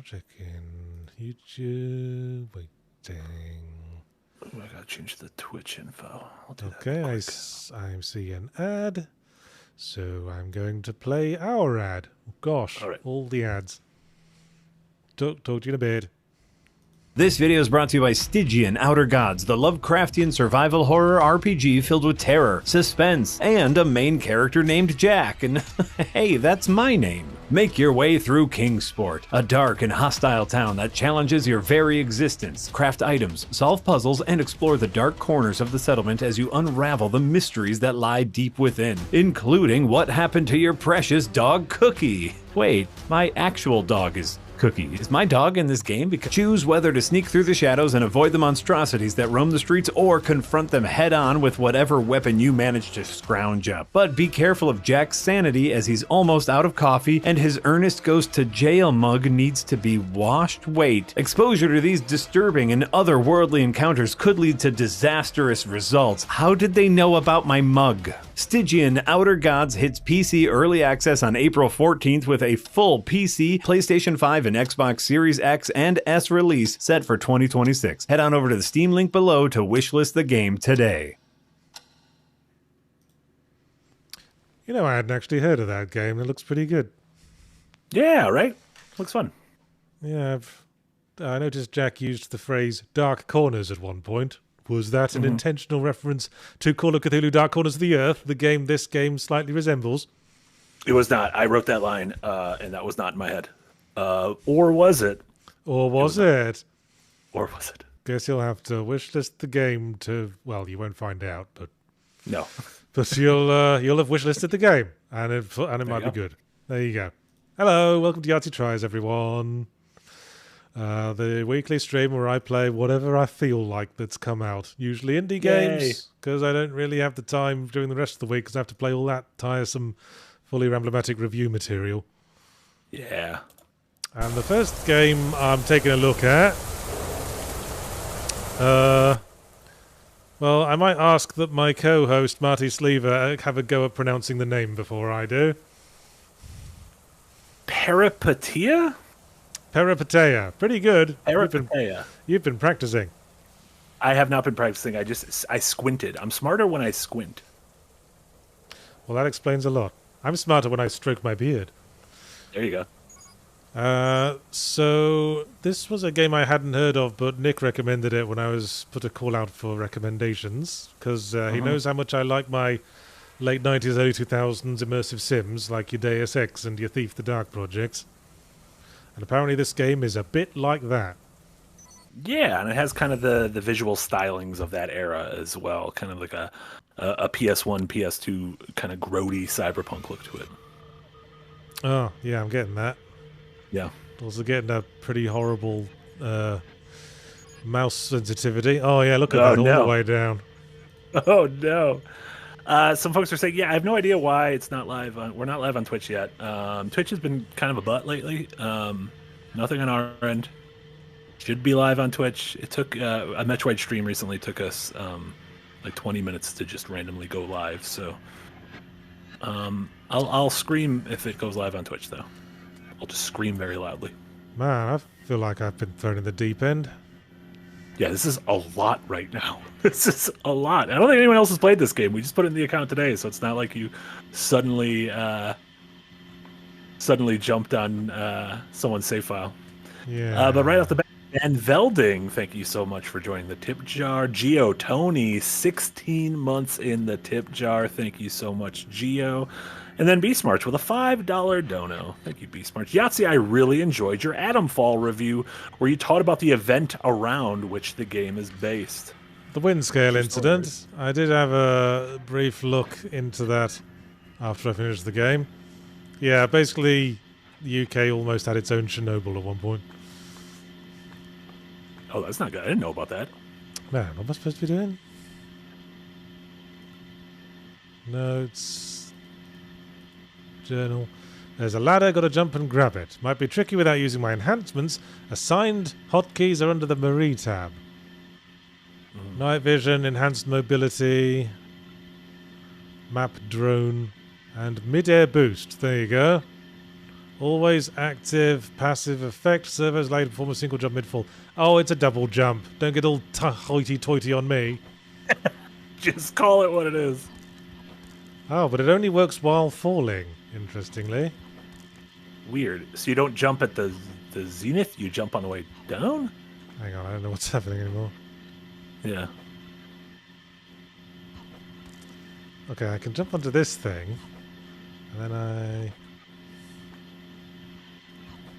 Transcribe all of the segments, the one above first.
Checking YouTube. Waiting. Oh, I gotta change the Twitch info. I'll do Okay, that I see an ad. So I'm going to play our ad. Gosh, All right. all the ads. Talk to you in a bit. This video is brought to you by Stygian Outer Gods, the Lovecraftian survival horror RPG filled with terror, suspense, and a main character named Jack. And hey, that's my name. Make your way through Kingsport, a dark and hostile town that challenges your very existence. Craft items, solve puzzles, and explore the dark corners of the settlement as you unravel the mysteries that lie deep within, including what happened to your precious dog Cookie. Wait, my actual dog is Cookie. Is my dog in this game? Because choose whether to sneak through the shadows and avoid the monstrosities that roam the streets, or confront them head on with whatever weapon you manage to scrounge up. But be careful of Jack's sanity, as he's almost out of coffee and his Ernest goes to jail mug needs to be washed. Wait, exposure to these disturbing and otherworldly encounters could lead to disastrous results. How did they know about my mug? Stygian Outer Gods hits PC Early Access on April 14th with a full PC, PlayStation 5, and Xbox Series X and S release set for 2026. Head on over to the Steam link below to wishlist the game today. You know, I hadn't actually heard of that game. It looks pretty good. Yeah, right? Looks fun. Yeah, I noticed Jack used the phrase dark corners at one point. Was that an intentional reference to Call of Cthulhu Dark Corners of the Earth, the game this game slightly resembles? It was not. I wrote that line, and that was not in my head. Or was it? Or was it? Or was it? Guess you'll have to wishlist the game to... Well, you won't find out, but... No. But you'll have wishlisted the game, and it might be good. There you go. Hello, welcome to Yahtzee Tries, everyone. The weekly stream where I play whatever I feel like that's come out. Usually indie games, because I don't really have the time during the rest of the week because I have to play all that tiresome, fully emblematic review material. Yeah. And the first game I'm taking a look at... well, I might ask that my co-host, Marty Sleever, have a go at pronouncing the name before I do. Peripeteia? Peripeteia. Pretty good. Peripeteia. You've been practicing. I have not been practicing. I squinted. I'm smarter when I squint. Well, that explains a lot. I'm smarter when I stroke my beard. There you go. So this was a game I hadn't heard of, but Nick recommended it when I was put a call out for recommendations, because he knows how much I like my late 90s, early 2000s immersive sims, like your Deus Ex and your Thief the Dark projects. And apparently this game is a bit like that. Yeah, and it has kind of the visual stylings of that era as well, kind of like a PS1, PS2 kind of grody cyberpunk look to it. Oh, yeah, I'm getting that. Yeah. Also getting a pretty horrible mouse sensitivity. Oh, yeah, look at that all the way down. Oh, no. Some folks are saying, yeah, I have no idea why it's not live. We're not live on Twitch yet. Twitch has been kind of a butt lately. Nothing on our end. Should be live on Twitch. It took a Metroid stream recently took us like 20 minutes to just randomly go live. So I'll scream if it goes live on Twitch, though. I'll just scream very loudly. Man, I feel like I've been thrown in the deep end. Yeah, this is a lot right now. This is a lot. I don't think anyone else has played this game. We just put it in the account today, so it's not like you suddenly jumped on someone's save file. Yeah. But right off the bat, Dan Velding, thank you so much for joining the tip jar. Geo Tony, 16 months in the tip jar. Thank you so much, Geo. And then B-Smarts with a $5 dono. Thank you, B-Smarts. Yahtzee, I really enjoyed your Adamfall review where you taught about the event around which the game is based. The wind scale incident. I did have a brief look into that after I finished the game. Yeah, basically, the UK almost had its own Chernobyl at one point. Oh, that's not good. I didn't know about that. Man, what am I supposed to be doing? Notes. Journal. There's a ladder, gotta jump and grab it. Might be tricky without using my enhancements. Assigned hotkeys are under the Marie tab. Night vision, enhanced mobility, map drone, and mid-air boost. There you go. Always active, passive effect. Servos later perform a single jump mid-fall. Oh, it's a double jump. Don't get all hoity-toity on me. Just call it what it is. Oh, but it only works while falling, interestingly. Weird. So you don't jump at the zenith, you jump on the way down? Hang on, I don't know what's happening anymore. Yeah. Okay, I can jump onto this thing. And then I...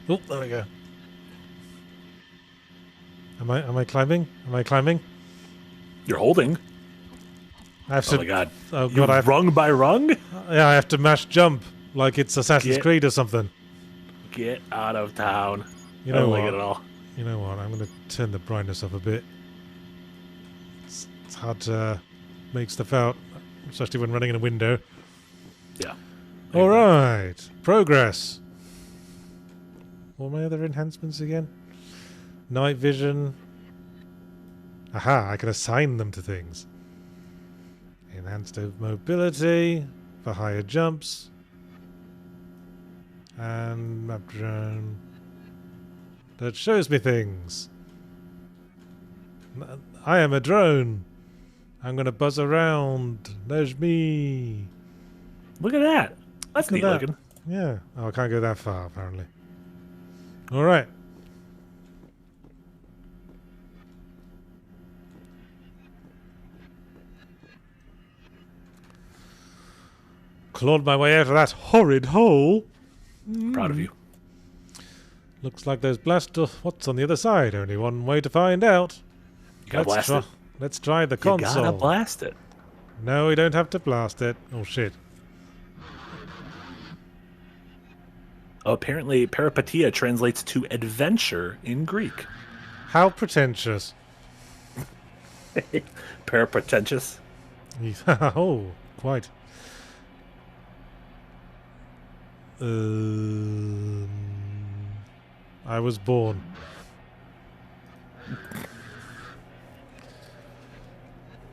Oh, there we go. Am I climbing? Am I climbing? You're holding. I have to... Oh my god. Oh You god, I have... rung by rung? Yeah, I have to mash jump. Like it's Assassin's Creed or something. Get out of town. You I know don't what? like it at all. You know what? I'm going to turn the brightness up a bit. It's hard to make stuff out, especially when running in a window. Yeah. All right. Progress. What are my other enhancements again? Night vision. Aha, I can assign them to things. Enhanced mobility for higher jumps. And map drone. That shows me things. I am a drone. I'm going to buzz around. There's me. Look at that. That's Look neat at that. looking. Yeah. Oh, I can't go that far, apparently. All right. Clawed my way out of that horrid hole. Proud of you. Looks like there's what's on the other side? Only one way to find out. You gotta blast it. Let's try the You console. gotta blast it. No, we don't have to blast it. Oh shit. Oh, apparently, Peripeteia translates to adventure in Greek. How pretentious. Peripetentious. Oh, quite. I was born.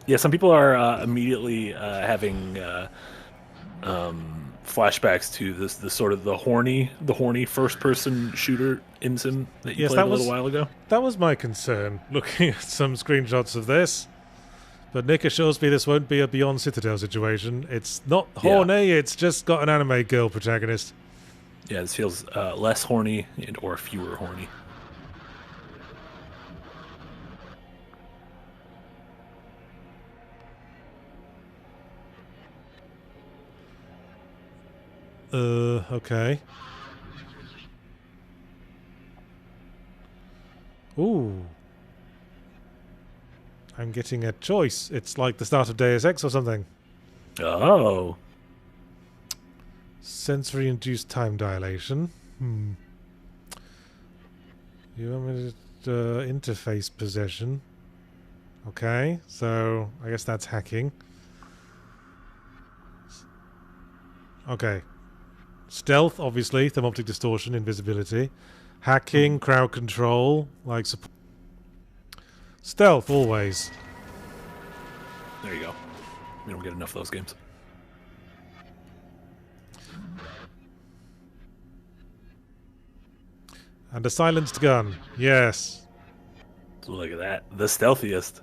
Yeah, some people are immediately having flashbacks to the sort of the horny first-person shooter insim that you Yes, played a little while ago. That was my concern, looking at some screenshots of this. But Nick assures me this won't be a Beyond Citadel situation. It's not horny, it's just got an anime girl protagonist. Yeah, this feels less horny or fewer horny. Okay. Ooh. I'm getting a choice. It's like the start of Deus Ex or something. Oh. Sensory-induced time dilation. You want me to interface possession. Okay, so I guess that's hacking. Okay. Stealth, obviously. Thermoptic distortion, invisibility. Hacking, crowd control, like support. Stealth, always. There you go. We don't get enough of those games. And a silenced gun. Yes. So look at that. The stealthiest.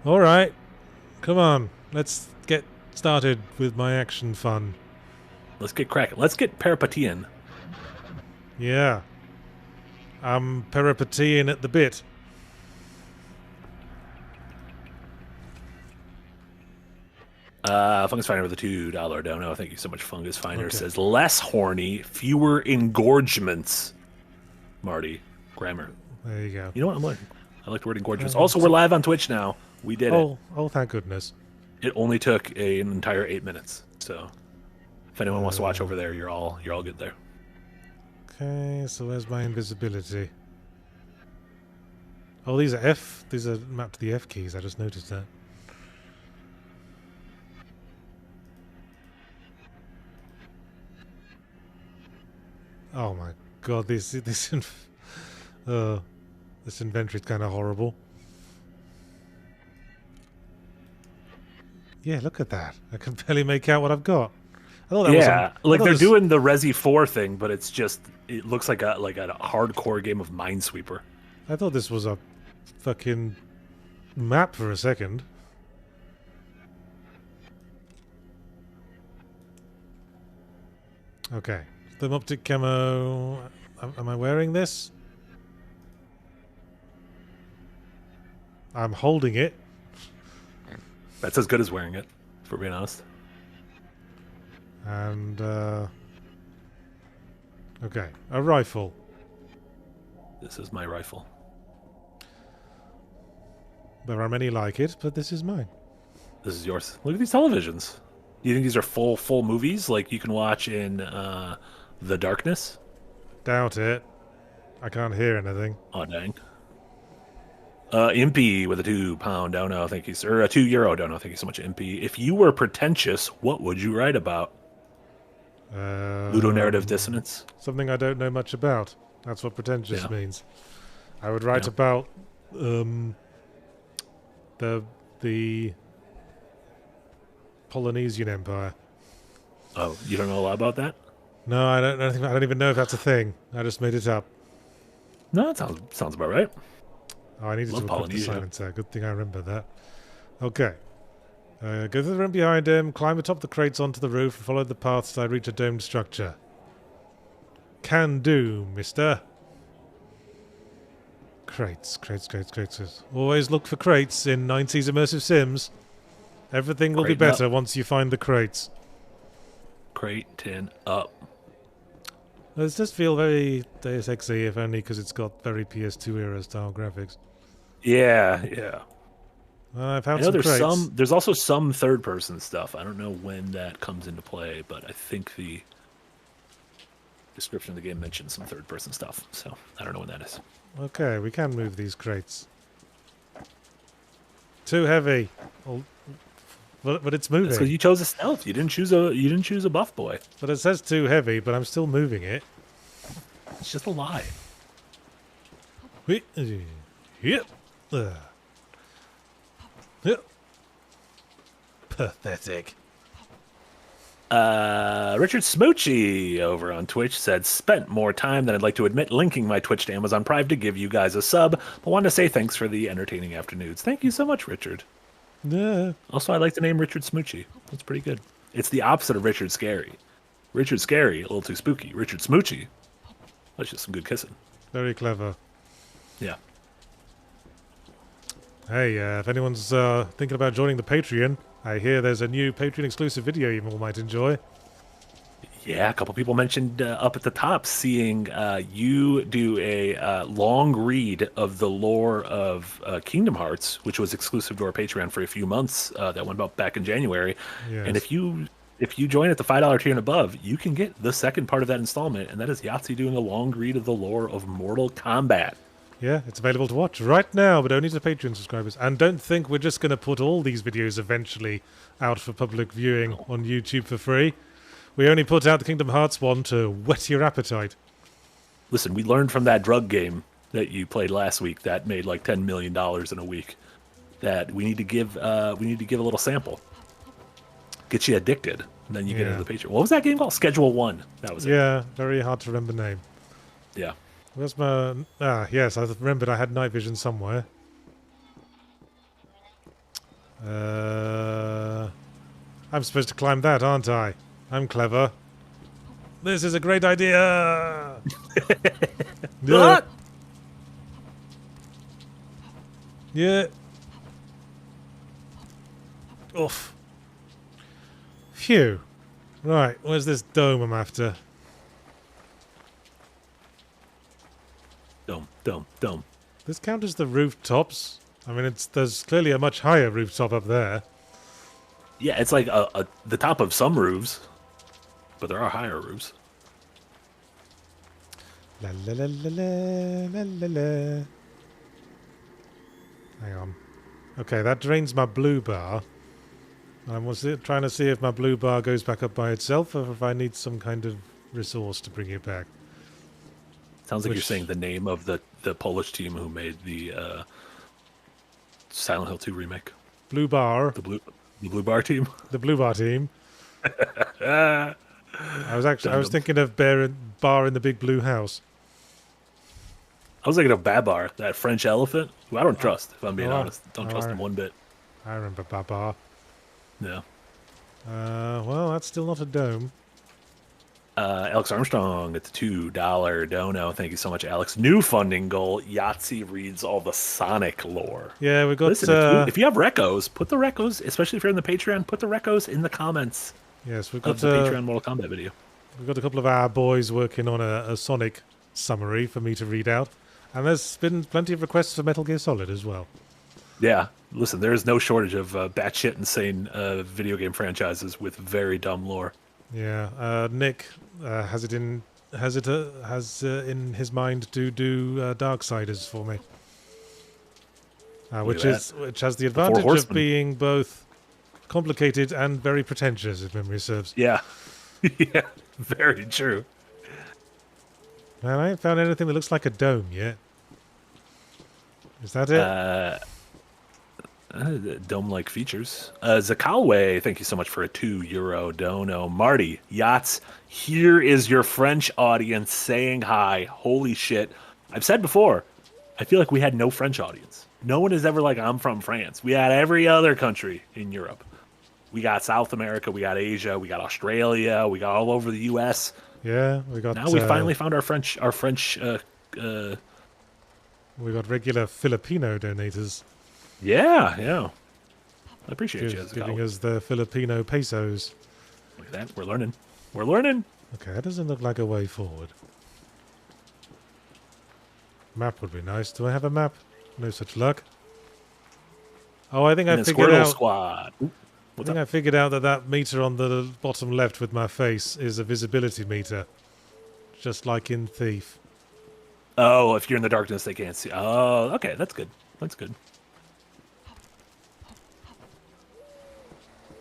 Alright. Come on. Let's get started with my action fun. Let's get cracking. Let's get Peripeteian. Yeah. I'm peripeteing at the bit. Fungus Finder with a $2 dono. Thank you so much, Fungus Finder. Says less horny, fewer engorgements. Marty, grammar. There you go. You know what? I like the word engorgements. Also, we're live on Twitch now. We did it. Oh, thank goodness. It only took an entire 8 minutes. So, if anyone wants to watch over there, you're all good there. Okay, so where's my invisibility? Oh, these are mapped to the F keys. I just noticed that. Oh my god, this inventory is kind of horrible. Yeah, look at that. I can barely make out what I've got. I thought that was like they're doing the Resi 4 thing, but it's just it looks like a hardcore game of Minesweeper. I thought this was a fucking map for a second. Okay. Thermoptic camo. Am I wearing this? I'm holding it. That's as good as wearing it, for being honest. And, okay. A rifle. This is my rifle. There are many like it, but this is mine. This is yours. Look at these televisions. Do you think these are full movies like you can watch in The Darkness? Doubt it. I can't hear anything. Oh, dang. Impy with a £2 dono, thank you, sir. A €2 dono, thank you so much, Impy. If you were pretentious, what would you write about? Ludonarrative dissonance? Something I don't know much about. That's what pretentious means. I would write about the Polynesian Empire. Oh, you don't know a lot about that? No, I don't even know if that's a thing. I just made it up. No, that sounds about right. Oh, I needed to equip the Polynesia. silencer. Good thing I remember that. Okay. Go through the room behind him, climb atop the crates onto the roof, and follow the paths till I reach a domed structure. Can do, mister. Crates. Always look for crates in 90s immersive sims. Everything will be better once you find the crates. Crate 10 up. This does feel very Deus Ex-y, if only because it's got very PS2 era style graphics. Yeah. I've found I know some crates. there's also some third-person stuff. I don't know when that comes into play, but I think the description of the game mentions some third-person stuff. So I don't know when that is. Okay, we can move these crates. Too heavy. But it's moving. That's because you chose a stealth. You didn't choose a buff boy. But it says too heavy, but I'm still moving it. It's just a lie. Yep. Pathetic. Richard Smoochie over on Twitch said, spent more time than I'd like to admit linking my Twitch to Amazon Prime to give you guys a sub, but wanted to say thanks for the entertaining afternoons. Thank you so much, Richard. Yeah. Also, I like the name Richard Smoochie. That's pretty good. It's the opposite of Richard Scary. Richard Scary, a little too spooky. Richard Smoochie, that's just some good kissing. Very clever. Yeah. Hey, if anyone's thinking about joining the Patreon, I hear there's a new Patreon exclusive video you all might enjoy. Yeah, a couple people mentioned up at the top seeing you do a long read of the lore of Kingdom Hearts, which was exclusive to our Patreon for a few months. That went about back in January. Yes. And if you join at the $5 tier and above, you can get the second part of that installment, and that is Yahtzee doing a long read of the lore of Mortal Kombat. Yeah, it's available to watch right now, but only to Patreon subscribers. And don't think we're just going to put all these videos eventually out for public viewing on YouTube for free. We only put out the Kingdom Hearts one to whet your appetite. Listen, we learned from that drug game that you played last week that made like $10 million in a week that we need to give a little sample. Get you addicted, and then you get into the Patreon. What was that game called? Schedule 1. That was it. Yeah, very hard to remember name. Yeah. Where's my... yes, I remembered I had night vision somewhere. I'm supposed to climb that, aren't I? I'm clever. This is a great idea! Yeah. Yeah. Oof. Phew. Right, where's this dome I'm after? Dome. This count as the rooftops? I mean, there's clearly a much higher rooftop up there. Yeah, it's like the top of some roofs, but there are higher roofs. La la la la la la la. Hang on. Okay, that drains my blue bar. I'm trying to see if my blue bar goes back up by itself or if I need some kind of resource to bring it back. Sounds like you're saying the name of the Polish team who made the Silent Hill 2 remake. Blue bar. The The blue bar team. The blue bar team. I was thinking of bar in the big blue house. I was thinking of Babar, that French elephant, who I don't trust, if I'm being honest. Don't trust him one bit. I remember Babar. No. Well, that's still not a dome. Alex Armstrong, it's a $2 dono. Thank you so much, Alex. New funding goal. Yahtzee reads all the Sonic lore. Yeah, we got. Listen, if you have recos, put the recos, especially if you're in the Patreon, put the recos in the comments. Yes, we've got the Patreon Mortal Kombat video. We've got a couple of our boys working on a Sonic summary for me to read out. And there's been plenty of requests for Metal Gear Solid as well. Yeah, listen, there is no shortage of batshit insane video game franchises with very dumb lore. Yeah, Nick has in his mind to do Darksiders for me, which has the advantage of being both complicated and very pretentious, if memory serves. Yeah, yeah, very true. Man, I ain't found anything that looks like a dome yet. Is that it? Dome-like features. Zakalwe, thank you so much for a €2 dono. Marty, Yachts, here is your French audience saying hi. Holy shit. I've said before, I feel like we had no French audience. No one is ever like, I'm from France. We had every other country in Europe. We got South America, we got Asia, we got Australia, we got all over the US. Yeah, we got. Now we finally found our French. We got regular Filipino donators. Yeah. I appreciate you. Giving us the Filipino pesos. Look at that. We're learning. Okay, that doesn't look like a way forward. Map would be nice. Do I have a map? No such luck. Oh, I think I figured out. Squad. I figured out that meter on the bottom left with my face is a visibility meter, just like in Thief. Oh, if you're in the darkness, they can't see. Oh, okay, that's good.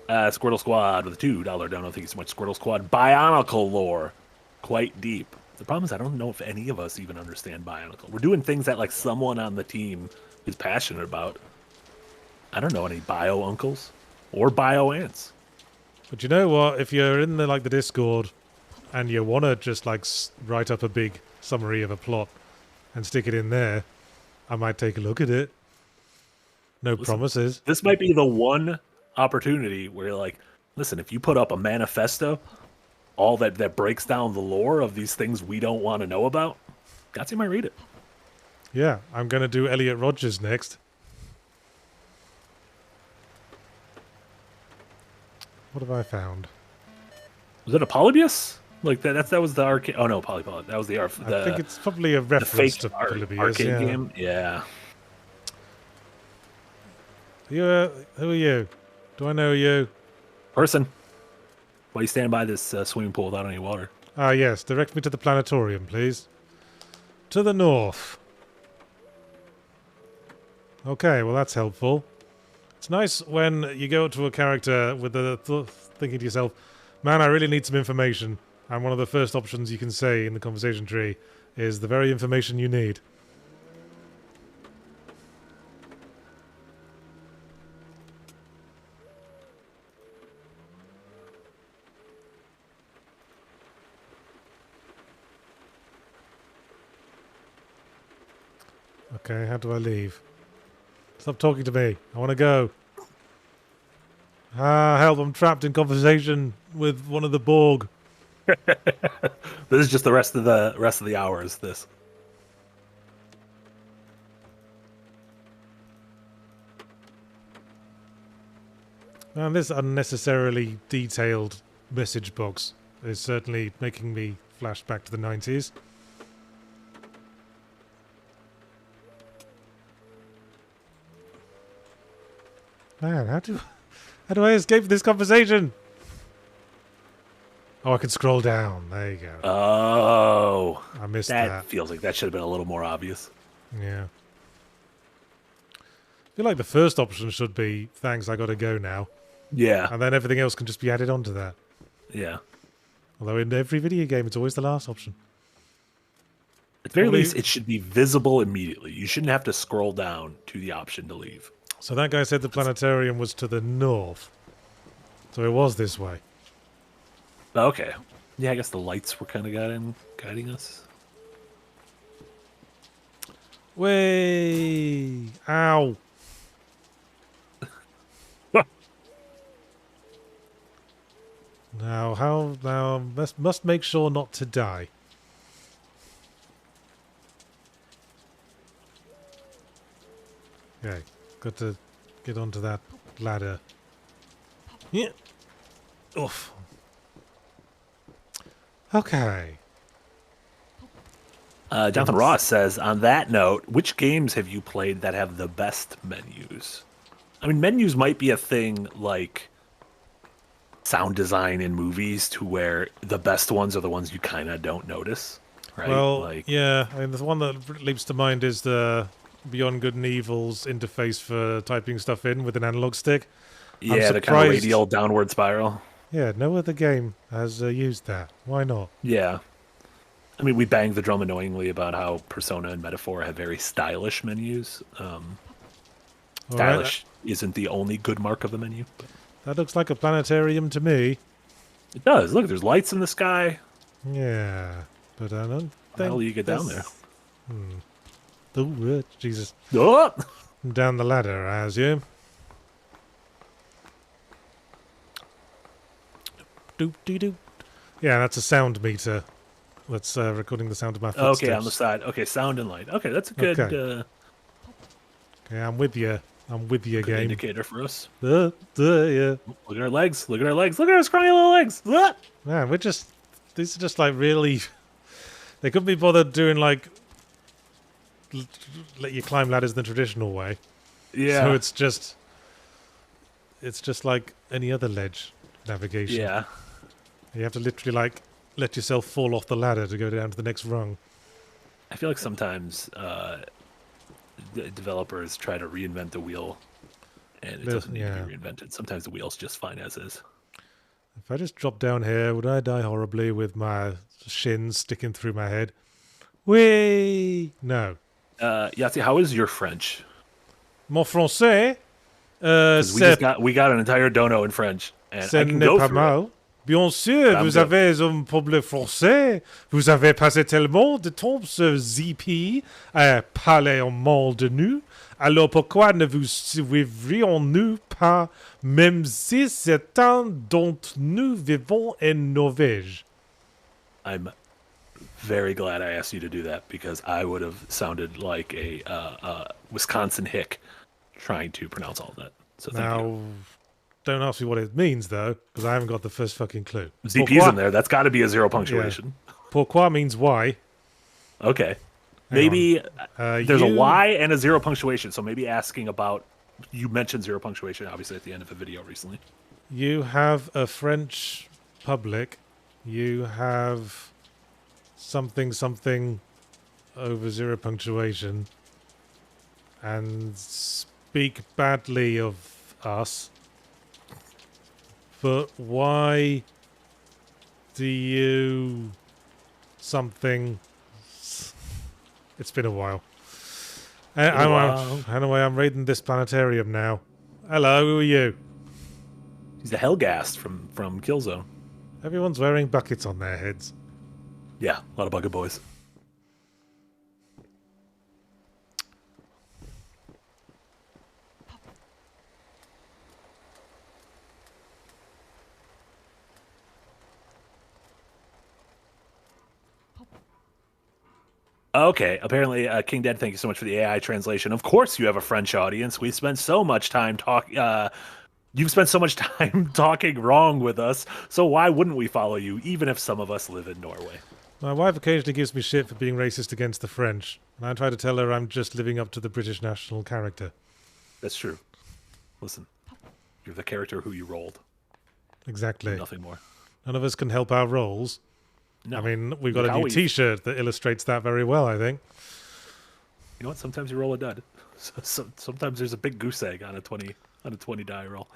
Squirtle Squad with a $2 dono. Thank you so much, Squirtle Squad. Bionicle lore, quite deep. The problem is I don't know if any of us even understand Bionicle. We're doing things that like someone on the team is passionate about. I don't know any bio uncles or bio aunts. But you know what? If you're in the Discord and you want to just write up a big summary of a plot and stick it in there, I might take a look at it. Listen, promises. This might be the one opportunity where you're like, listen, if you put up a manifesto, all that breaks down the lore of these things we don't want to know about, Yahtzee might read it. Yeah, I'm going to do Elliot Rodgers next. What have I found? Was it a Polybius? Like that was the arcade. Oh no, Polypod. That was the. I think it's probably a reference to Polybius. Arcade game. Yeah. Who are you? Do I know you? Person. Why are you standing by this swimming pool without any water? Ah, yes. Direct me to the planetarium, please. To the north. Okay, well that's helpful. It's nice when you go to a character with the thinking to yourself, man, I really need some information. And one of the first options you can say in the conversation tree is the very information you need. Okay, how do I leave? Stop talking to me. I want to go. Ah, help, I'm trapped in conversation with one of the Borg. This is just the rest of the hours, this. And this unnecessarily detailed message box is certainly making me flash back to the 90s. Man, how do I escape this conversation? Oh, I can scroll down. There you go. Oh. I missed that. That feels like that should have been a little more obvious. Yeah. I feel like the first option should be, thanks, I gotta go now. Yeah. And then everything else can just be added onto that. Yeah. Although in every video game, it's always the last option. At the very least, it should be visible immediately. You shouldn't have to scroll down to the option to leave. So that guy said the planetarium was to the north. So it was this way. Okay. Yeah, I guess the lights were kind of guiding us. Way! Ow! Now must make sure not to die. Okay, got to get onto that ladder. Yeah. Oof. Okay. Jonathan Ross says, on that note, which games have you played that have the best menus? I mean, menus might be a thing like sound design in movies, to where the best ones are the ones you kind of don't notice, right? Well, yeah, I mean, the one that leaps to mind is the Beyond Good and Evil's interface for typing stuff in with an analog stick. Yeah, the kind of radial downward spiral. Yeah, no other game has used that. Why not? Yeah. I mean, we banged the drum annoyingly about how Persona and Metaphor have very stylish menus. Stylish isn't the only good mark of the menu. But that looks like a planetarium to me. it does. Look, there's lights in the sky. Yeah, but I don't think... How do you get down there? Oh, Jesus. Oh! Down the ladder, as you. Doop-dee-doop. Yeah, that's a sound meter. That's recording the sound of my footsteps. Okay, on the side. Okay, sound and light. Okay, that's a good, Okay, I'm with you. I'm with you, good game. indicator for us. Yeah. Look at our legs. Look at our legs. Look at our scrawny little legs. Man, these are just like really... They couldn't be bothered doing like... let you climb ladders the traditional way. Yeah. So it's just like any other ledge navigation. Yeah. You have to literally like let yourself fall off the ladder to go down to the next rung. I feel like sometimes developers try to reinvent the wheel, and it doesn't need to be reinvented. Sometimes the wheel's just fine as is. If I just drop down here, would I die horribly with my shins sticking through my head? Whee! No. Yahtzee, how is your French? Mon français? We got an entire dono in French, and Ce I can n'est go pas through mal. it. Bien sûr, I'm vous good. avez un problème français. Vous avez passé tellement de temps sur ZP à parler en mal de nous. Alors pourquoi ne vous suivrions-nous pas, même si certains d'entre nous vivons en Norvège? I'm very glad I asked you to do that, because I would have sounded like a Wisconsin hick trying to pronounce all of that. So thank you. Now, don't ask me what it means, though, because I haven't got the first fucking clue. ZP's in there. That's got to be a zero punctuation. Pourquoi means why. Okay. Maybe there's a you- Y and a zero punctuation, so maybe asking about... You mentioned zero punctuation, obviously, at the end of a video recently. You have a French public. You have something over zero punctuation. And speak badly of us. But why do you something... It's been a while. Anyway, I'm raiding this planetarium now. Hello, who are you? He's the Hellgast from Killzone. Everyone's wearing buckets on their heads. Yeah, a lot of bucket boys. Okay, apparently, King Dead, thank you so much for the AI translation. Of course you have a French audience. We spent so much time you've spent so much time talking wrong with us, so why wouldn't we follow you, even if some of us live in Norway? My wife occasionally gives me shit for being racist against the French, and I try to tell her I'm just living up to the British national character. That's true. Listen, you're the character who you rolled. Exactly. Nothing more. None of us can help our roles. No. I mean, we've got Look a how new we- T-shirt that illustrates that very well, I think. You know what? Sometimes you roll a dud. Sometimes there's a big goose egg on a 20 die roll.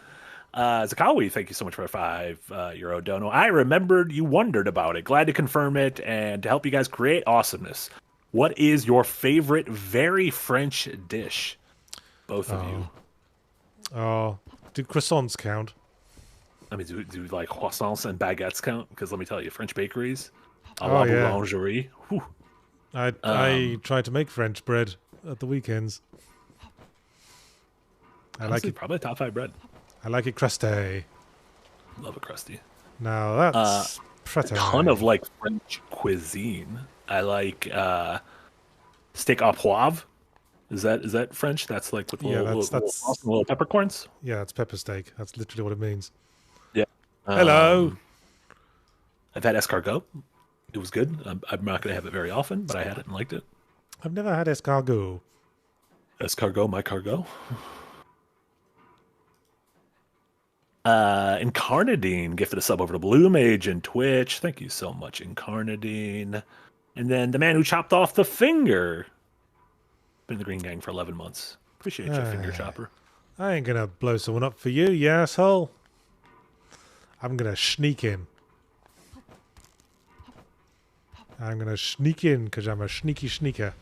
Zakawi, thank you so much for a €5 dono. I remembered you wondered about it. Glad to confirm it and to help you guys create awesomeness. What is your favorite very French dish? Both of you. Oh, do croissants count? I mean, do like croissants and baguettes count? Because let me tell you, French bakeries, à Oh, la yeah. boulangerie. Whew. I try to make French bread at the weekends. I like Honestly, it. probably top 5 bread. I like it crusty. Love a crusty. Now that's A pretty. ton of like French cuisine. I like steak au poivre. Is that French? That's like with Yeah, little, little peppercorns. Yeah, that's pepper steak. That's literally what it means. Yeah. Hello. I've had escargot. It was good. I'm not going to have it very often, but I had it and liked it. I've never had escargot. Escargot, my cargo. Incarnadine gifted a sub over to Blue Mage and Twitch. Thank you so much, Incarnadine. And then the man who chopped off the finger. Been in the Green Gang for 11 months. Appreciate you, finger chopper. I ain't gonna blow someone up for you, you asshole. I'm gonna sneak in. I'm gonna sneak in because I'm a sneaky sneaker.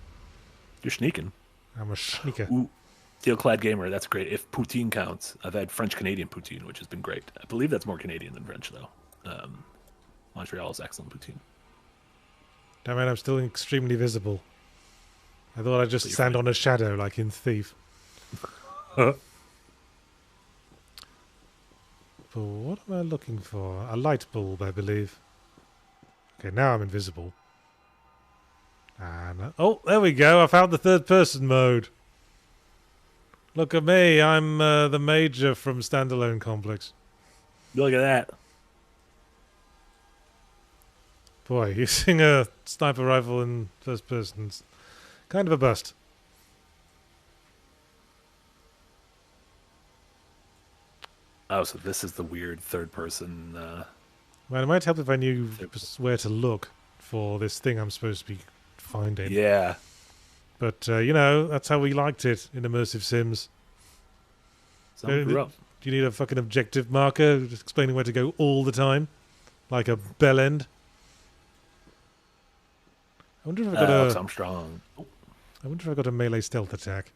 You're sneaking. I'm a sneaker. Ooh, Steelclad Gamer, that's great. If poutine counts, I've had French-Canadian poutine, which has been great. I believe that's more Canadian than French, though. Montreal is excellent poutine. Damn it, I'm still extremely visible. I thought I'd just stand on a shadow like in Thief. But what am I looking for? A light bulb, I believe. Okay, now I'm invisible. And oh, there we go. I found the third person mode. Look at me. I'm the Major from Standalone Complex. Look at that. Boy, using a sniper rifle in first person's kind of a bust. Oh, so this is the weird third person. Well, it might help if I knew where to look for this thing I'm supposed to be finding. Yeah. But, you know, that's how we liked it in Immersive Sims. Someone grew up. Do you need a fucking objective marker just explaining where to go all the time? Like a bell end? I wonder if I've got Alex Armstrong. I wonder if I've got a melee stealth attack.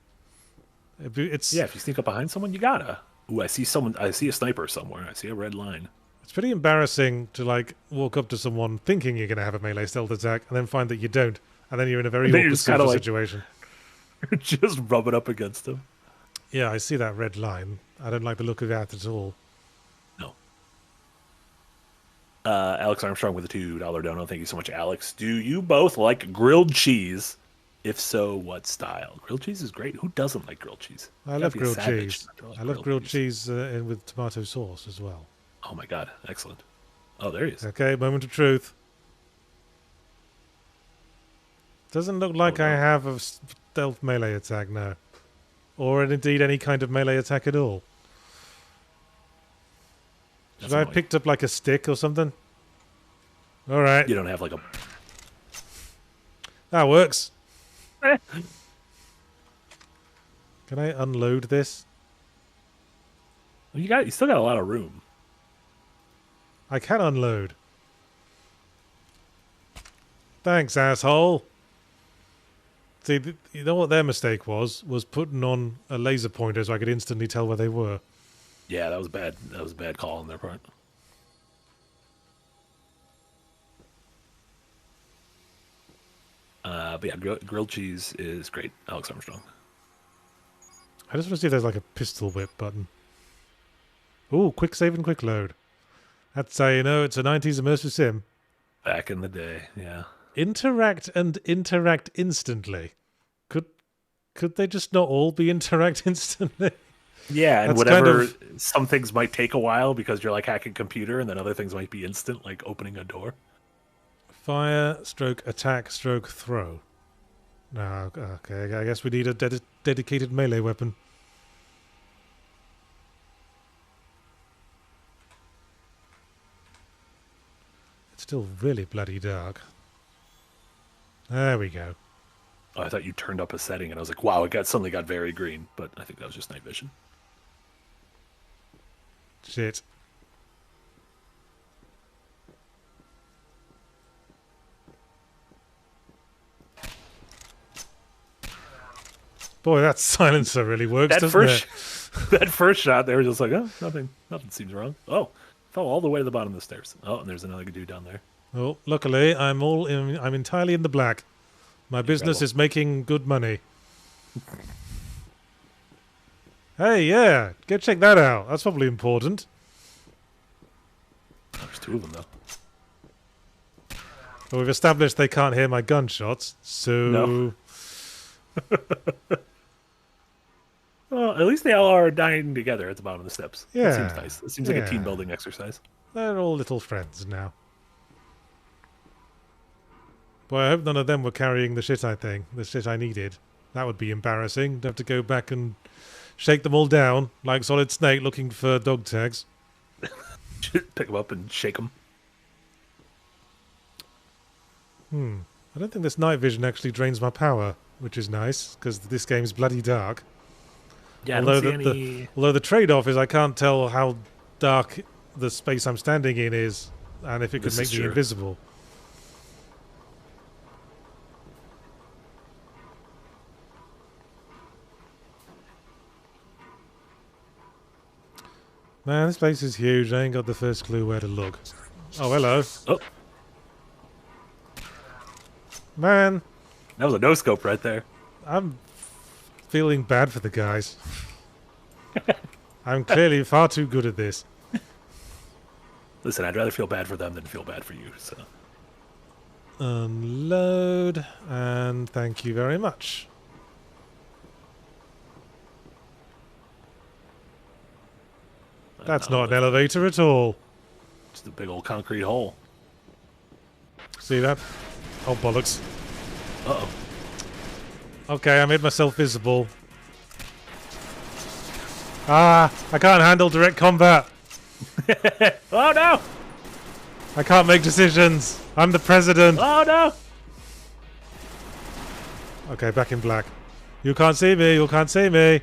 It's Yeah, if you sneak up behind someone, you gotta. Ooh, I see someone. I see a sniper somewhere. I see a red line. It's pretty embarrassing to, like, walk up to someone thinking you're going to have a melee stealth attack and then find that you don't. And then you're in a very awkward social situation. Just rub it up against him. Yeah, I see that red line. I don't like the look of that at all. No. Alex Armstrong with a $2 dono. Thank you so much, Alex. Do you both like grilled cheese? If so, what style? Grilled cheese is great. Who doesn't like grilled cheese? I love grilled cheese. I love grilled cheese with tomato sauce as well. Oh my god, excellent. Oh, there he is. Okay, moment of truth. Doesn't look like I have a stealth melee attack now. Or indeed any kind of melee attack at all. Should I have picked up like a stick or something? Alright. You don't have like a... That works. Can I unload this? Well, you still got a lot of room. I can unload. Thanks, asshole. See, you know what their mistake was putting on a laser pointer so I could instantly tell where they were. Yeah, that was bad. That was a bad call on their part. But yeah, grilled cheese is great. Alex Armstrong. I just want to see if there's like a pistol whip button. Ooh, quick save and quick load. That's how you know it's a 90s immersive sim. Back in the day, yeah. Interact and interact instantly. Could they just not all be interact instantly? Yeah, and That's whatever, kind of... some things might take a while because you're like hacking a computer, and then other things might be instant, like opening a door. Fire, stroke, attack, stroke, throw. No, okay, I guess we need a dedicated melee weapon. It's still really bloody dark. There we go. Oh, I thought you turned up a setting, and I was like, wow, suddenly got very green, but I think that was just night vision. Shit. Boy, that silencer really works, doesn't it? That first shot, they were just like, oh, nothing seems wrong. Oh, Fell all the way to the bottom of the stairs. Oh, and there's another dude down there. Oh, luckily, I'm entirely in the black. My business is making good money. Hey, yeah, go check that out. That's probably important. There's two of them, though. Well, we've established they can't hear my gunshots, so... No. Well, at least they all are dying together at the bottom of the steps. Yeah. That seems nice. It seems like a team-building exercise. They're all little friends now. Boy, I hope none of them were carrying the shit the shit I needed. That would be embarrassing. I'd have to go back and shake them all down, like Solid Snake looking for dog tags. Pick them up and shake them. I don't think this night vision actually drains my power, which is nice, because this game's bloody dark. Yeah, Although the trade-off is I can't tell how dark the space I'm standing in is, and if it could make me invisible. Man, this place is huge. I ain't got the first clue where to look. Oh, hello. Oh. Man. That was a no-scope right there. I'm feeling bad for the guys. I'm clearly far too good at this. Listen, I'd rather feel bad for them than feel bad for you, so... Unload, and thank you very much. That's not an elevator at all. Just a big old concrete hole. See that? Oh, bollocks. Uh-oh. Okay, I made myself visible. Ah, I can't handle direct combat. Oh, no! I can't make decisions. I'm the president. Oh, no! Okay, back in black. You can't see me. You can't see me.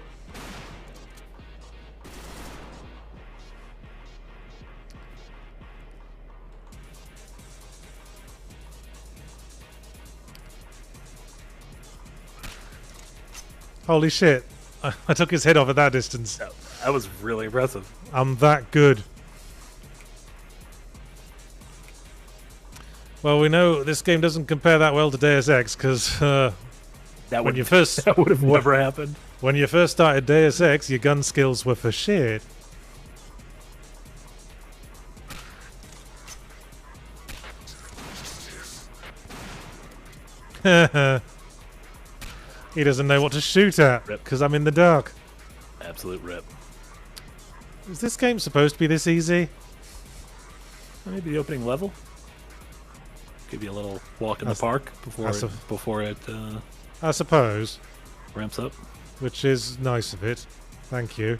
Holy shit. I took his head off at that distance. That was really impressive. I'm that good. Well, we know this game doesn't compare that well to Deus Ex, because that would have never happened. When you first started Deus Ex, your gun skills were for shit. He doesn't know what to shoot at, because I'm in the dark. Absolute rip. Is this game supposed to be this easy? Maybe the opening level? Give you a little walk in the park before it I suppose. Ramps up. Which is nice of it. Thank you.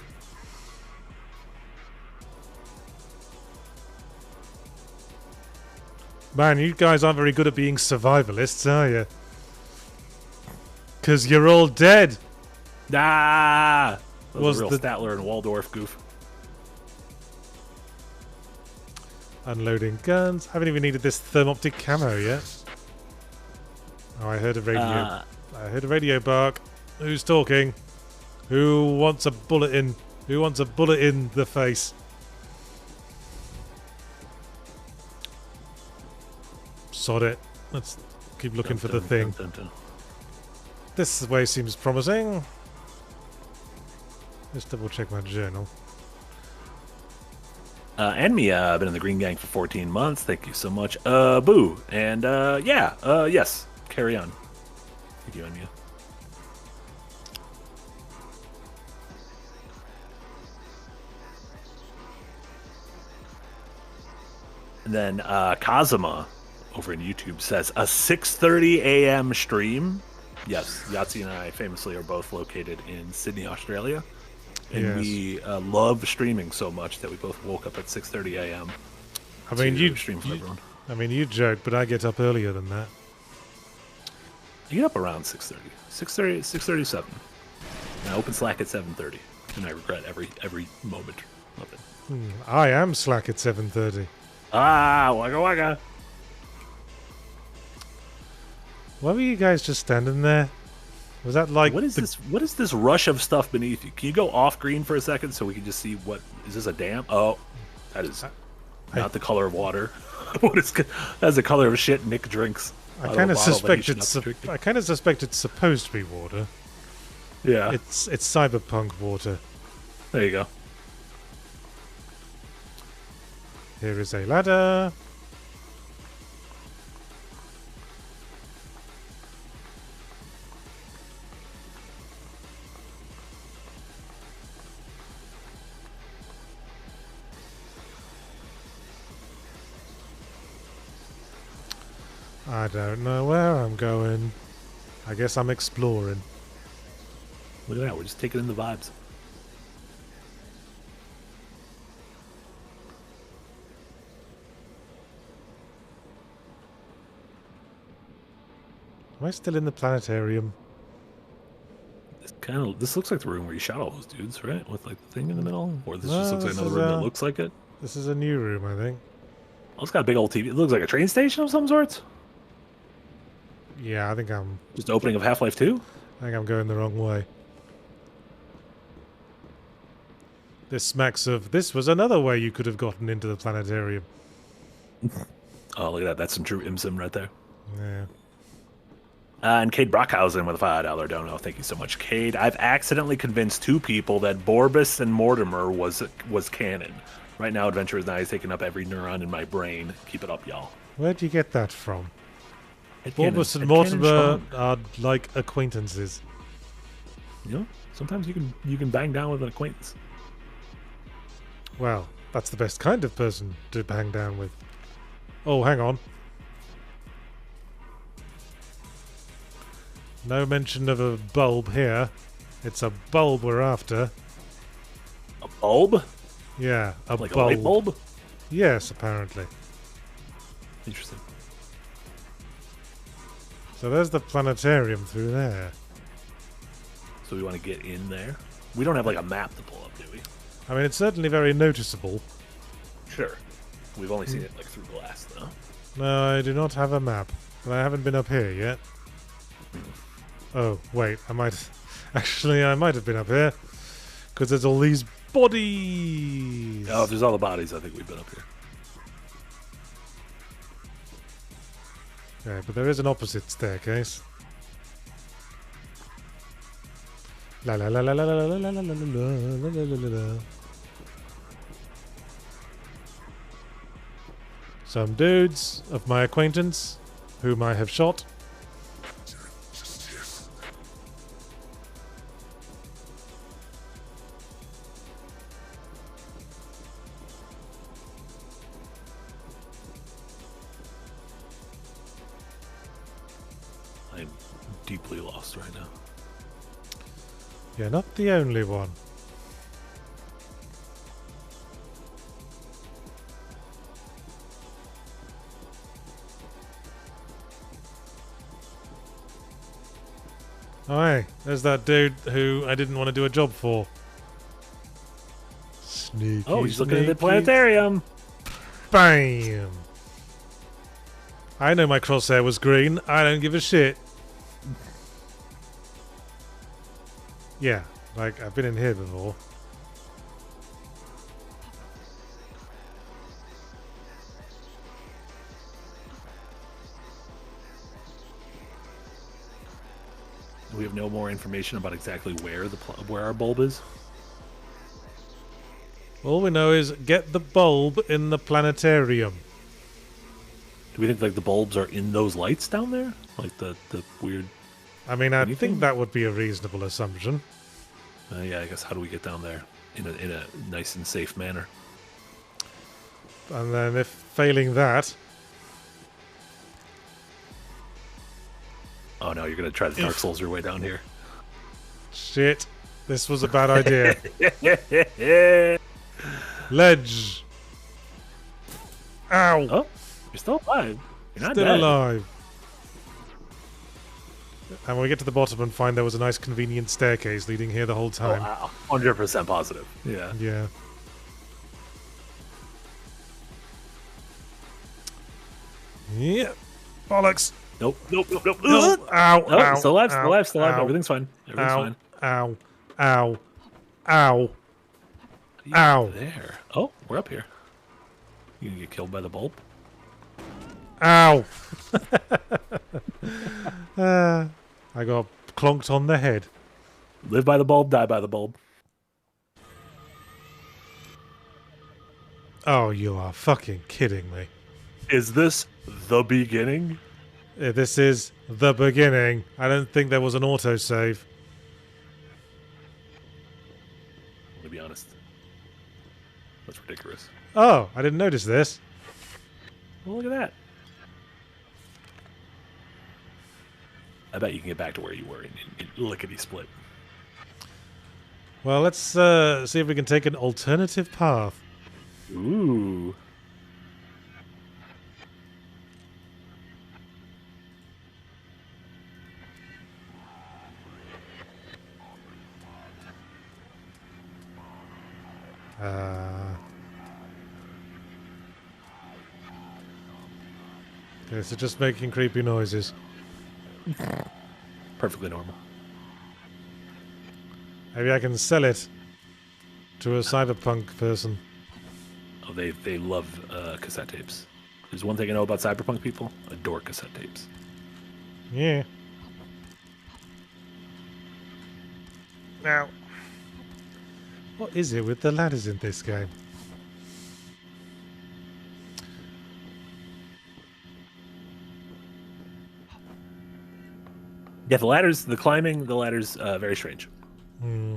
Man, you guys aren't very good at being survivalists, are you? Because you're all dead. Ah! That was a real Statler and Waldorf goof. Unloading guns. Haven't even needed this thermoptic camo yet. Oh, I heard a radio. I heard a radio bark. Who's talking? Who wants a bullet in? Who wants a bullet in the face? Sod it. Let's keep looking for the thing. This way seems promising. Let's double check my journal. Enemy, I've been in the Green Gang for 14 months. Thank you so much. Boo. And, yes. Carry on. Thank you, Enemy. And then, Kazuma over in YouTube says, a 6:30 a.m. stream. Yes, Yahtzee and I famously are both located in Sydney, Australia. And we love streaming so much that we both woke up at 6:30 a.m. I mean, you stream for everyone. I mean, you joke, but I get up earlier than that. I get up around 6:30, 6:37. And I open Slack at 7:30, and I regret every moment of it. I am Slack at 7:30. Ah, wagga wagga. Why were you guys just standing there? Was that like what is this? What is this rush of stuff beneath you? Can you go off screen for a second so we can just see what is this a dam? Oh, that is not the color of water. What is that's the color of shit Nick drinks. I kind of suspect it's supposed to be water. Yeah, it's cyberpunk water. There you go. Here is a ladder. I don't know where I'm going. I guess I'm exploring. Look at that, we're just taking in the vibes. Am I still in the planetarium? This looks like the room where you shot all those dudes, right? With like the thing in the middle? Or this No, just looks like this another is, room that looks like it? This is a new room, I think. Oh, it's got a big old TV. It looks like a train station of some sorts. Yeah, I think I'm Just opening of Half-Life 2? I think I'm going the wrong way. This smacks of this was another way you could have gotten into the planetarium. Oh, look at that. That's some true ImSim right there. Yeah. And Cade Brockhausen with a $5 dono. Thank you so much, Cade. I've accidentally convinced 2 people that Borbus and Mortimer was canon. Right now, Adventure is Now taking up every neuron in my brain. Keep it up, y'all. Where'd you get that from? Borbus Borbus and Mortimer are like acquaintances. You know, sometimes you can bang down with an acquaintance. Well, that's the best kind of person to bang down with. Oh, hang on. No mention of a bulb here. It's a bulb we're after. A bulb? Yeah, a like bulb. A light bulb? Yes, apparently. Interesting. So there's the planetarium through there. So we want to get in there? We don't have like a map to pull up, do we? I mean, it's certainly very noticeable. Sure. We've only seen it like through glass, though. No, I do not have a map. But I haven't been up here yet. Oh, wait, I might... Actually, I might have been up here. Because there's all these bodies! Oh, if there's all the bodies, I think we've been up here. Yeah, but there is an opposite staircase. La la la la la la la la la la la la la la. Some dudes of my acquaintance, whom I have shot. I'm deeply lost right now. You're not the only one. Oh, hey, there's that dude who I didn't want to do a job for. Sneaky. Oh, he's looking at the planetarium. Bam! I know my crosshair was green. I don't give a shit. Yeah, like, I've been in here before. We have no more information about exactly where our bulb is. All we know is get the bulb in the planetarium. Do we think like the bulbs are in those lights down there? Like the weird... I mean, I Anything? think that would be a reasonable assumption. yeah, I guess how do we get down there in a nice and safe manner? And then if failing that... Oh no, you're gonna try to Dark Souls your way down here. Shit. This was a bad idea. Ledge. Ow. Oh, you're still alive. You're not Still dead. alive. And we get to the bottom and find there was a nice convenient staircase leading here the whole time. Oh, 100% positive. Yeah. Yeah. Yeah. Bollocks. Nope. Ow. Oh, Ow. still alive. Ow, Still alive. Still alive. ow, Everything's fine. Everything's Ow. fine. Ow. Ow. Ow. You Ow. There. Oh, we're up here. You gonna get killed by the bulb? Ow! I got clonked on the head. Live by the bulb, die by the bulb. Oh, you are fucking kidding me. Is this the beginning? This is the beginning. I don't think there was an autosave. To be honest. That's ridiculous. Oh, I didn't notice this. Well, look at that. I bet you can get back to where you were in lickety-split. Well, let's see if we can take an alternative path. Ooh. Okay, so just making creepy noises. Perfectly normal. Maybe I can sell it to a cyberpunk person. Oh, they love cassette tapes. There's one thing I know about cyberpunk people: adore cassette tapes. Yeah. Now, what is it with the ladders in this game? Yeah, the climbing, the ladder's very strange. Hmm.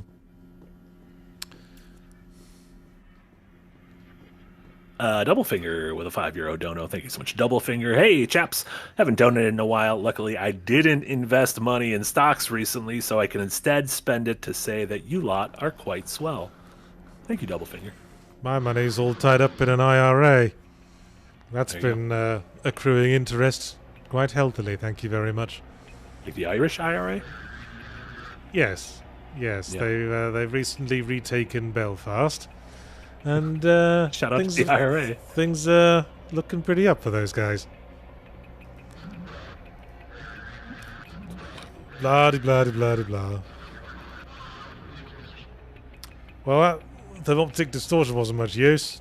Double Finger with a €5 dono. Thank you so much, Double Finger. Hey, chaps, haven't donated in a while. Luckily, I didn't invest money in stocks recently, so I can instead spend it to say that you lot are quite swell. Thank you, Double Finger. My money's all tied up in an IRA. That's There you been accruing interest quite healthily, thank you very much. Like the Irish IRA? Yes, yes, Yeah. they've recently retaken Belfast, and Shout out to the IRA. Things are looking pretty up for those guys. Blah de blah de blah de blah. Well, the optic distortion wasn't much use.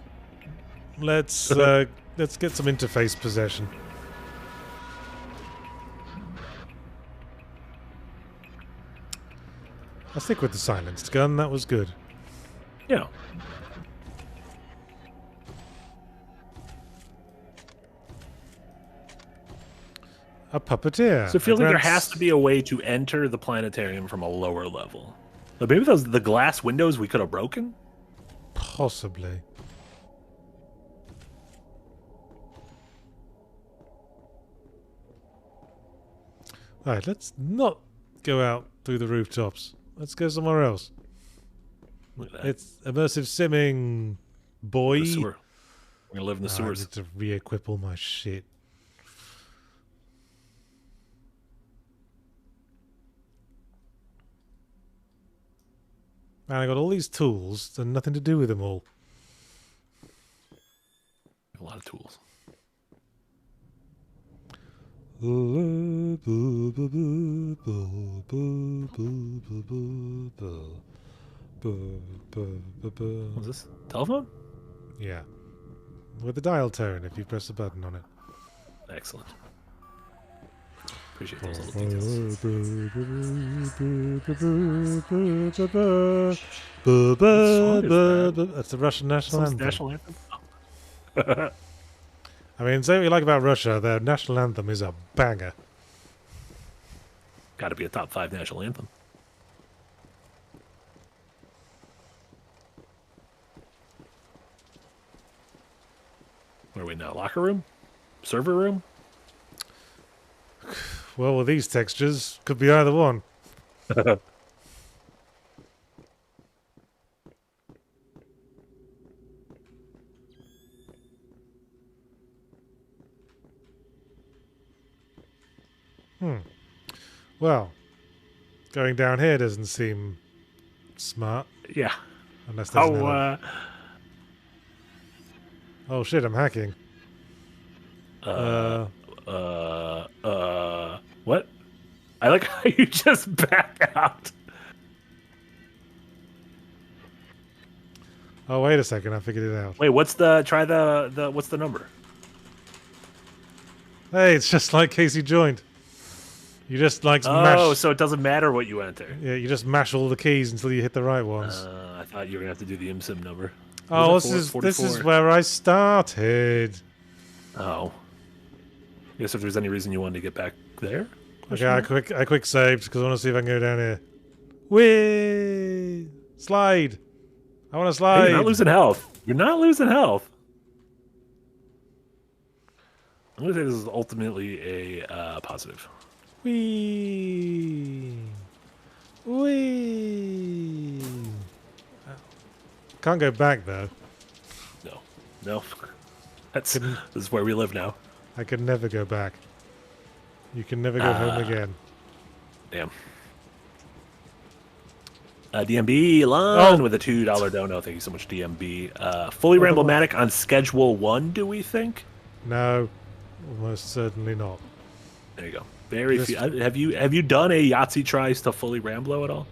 Let's get some interface possession. I'll stick with the silenced gun. That was good. Yeah. A puppeteer. So it feels like there Grants- has to be a way to enter the planetarium from a lower level. But maybe those the glass windows we could have broken? Possibly. Alright, let's not go out through the rooftops. Let's go somewhere else. Look at that. It's immersive simming, boy. The sewer. We're gonna live in the I sewers. need to re-equip all my shit. Man, I got all these tools and nothing to do with them all. A lot of tools. What's this? Telephone? Yeah. With the dial tone if you press a button on it. Excellent. Appreciate those little details. That's the Russian national anthem. National anthem? I mean, say what you like about Russia, their national anthem is a banger. Got to be a top 5 national anthem. Where are we now? Locker room? Server room? Well, with these textures, could be either one. Well, going down here doesn't seem smart. Yeah. Unless there's Oh, oh shit, I'm hacking. what? I like how you just back out. Oh, wait a second. I figured it out. Wait, what's what's the number? Hey, it's just like Casey joined. You just like mash. Oh, so it doesn't matter what you enter. Yeah, you just mash all the keys until you hit the right ones. I thought you were gonna have to do the IMSIM number. Oh, this is where I started. Oh. I guess if there's any reason you wanted to get back there. Okay, I quick saved because I want to see if I can go down here. Whee! Slide. I want to slide. Hey, you're not losing health. You're not losing health. I'm gonna say this is ultimately a positive. Whee! Whee! Can't go back though. No. This is where we live now. I can never go back. You can never go home again. Damn. DMB Lon with a $2 dono. Thank you so much, DMB. Fully Ramblematic on Schedule 1, do we think? No, almost certainly not. There you go. Very few. Have you done a Yahtzee tries to fully Ramblo at all?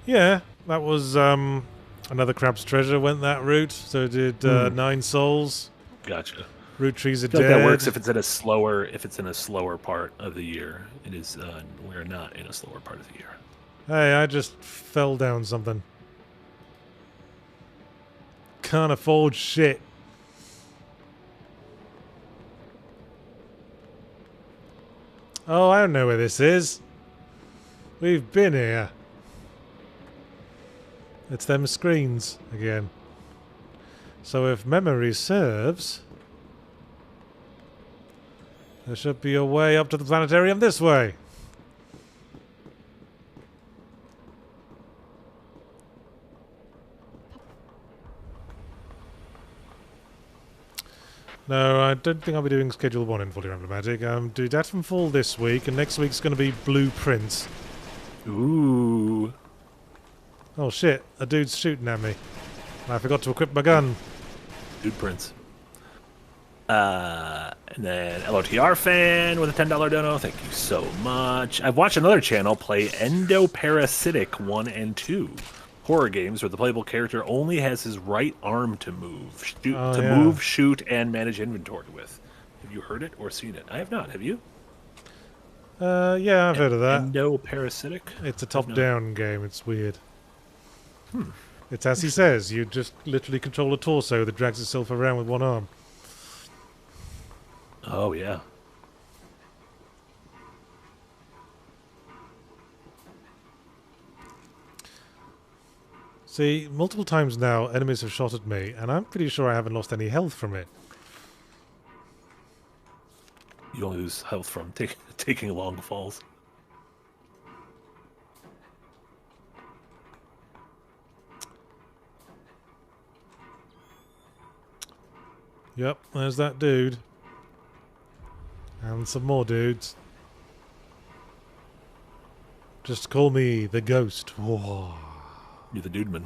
Yeah, that was another Crab's Treasure went that route. So it did 9 souls. Gotcha. Root trees are I feel dead. like that works if it's in a slower part of the year. It is. We're not in a slower part of the year. Hey, I just fell down something. Can't afford shit. Oh, I don't know where this is. We've been here. It's them screens again. So if memory serves, there should be a way up to the planetarium this way. No, I don't think I'll be doing Schedule 1 in Fully Ramblematic. Do that from Fall this week, and next week's going to be Blueprints. Ooh. Oh shit, a dude's shooting at me. I forgot to equip my gun. Dude Prince. And then LOTR fan with a $10 dono. Thank you so much. I've watched another channel play Endoparasitic 1 and 2. Horror games where the playable character only has his right arm to move, move, shoot, and manage inventory with. Have you heard it or seen it? I have not. Have you? Yeah, I've heard of that. Endoparasitic? It's a top-down game. It's weird. It's as he says. You just literally control a torso that drags itself around with one arm. Oh, yeah. See, multiple times now, enemies have shot at me, and I'm pretty sure I haven't lost any health from it. You don't lose health from taking long falls. Yep, there's that dude. And some more dudes. Just call me the ghost. Whoa. You're the dudeman.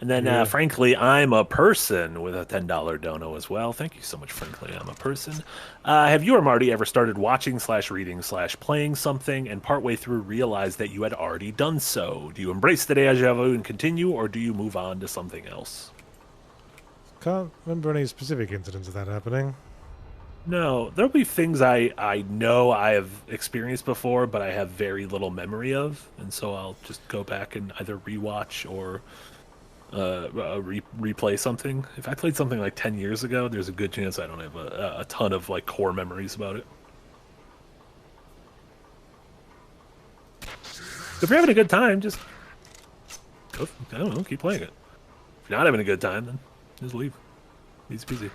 And then, frankly, I'm a person with a $10 dono as well. Thank you so much, frankly, I'm a person. Have you or Marty ever started watching / reading / playing something and partway through realized that you had already done so? Do you embrace the deja vu and continue, or do you move on to something else? Can't remember any specific incidents of that happening. No, there'll be things I know I have experienced before, but I have very little memory of, and so I'll just go back and either rewatch or replay something. If I played something like 10 years ago, there's a good chance I don't have a ton of like core memories about it. If you're having a good time, just go, I don't know, keep playing it. If you're not having a good time, then just leave. Easy peasy.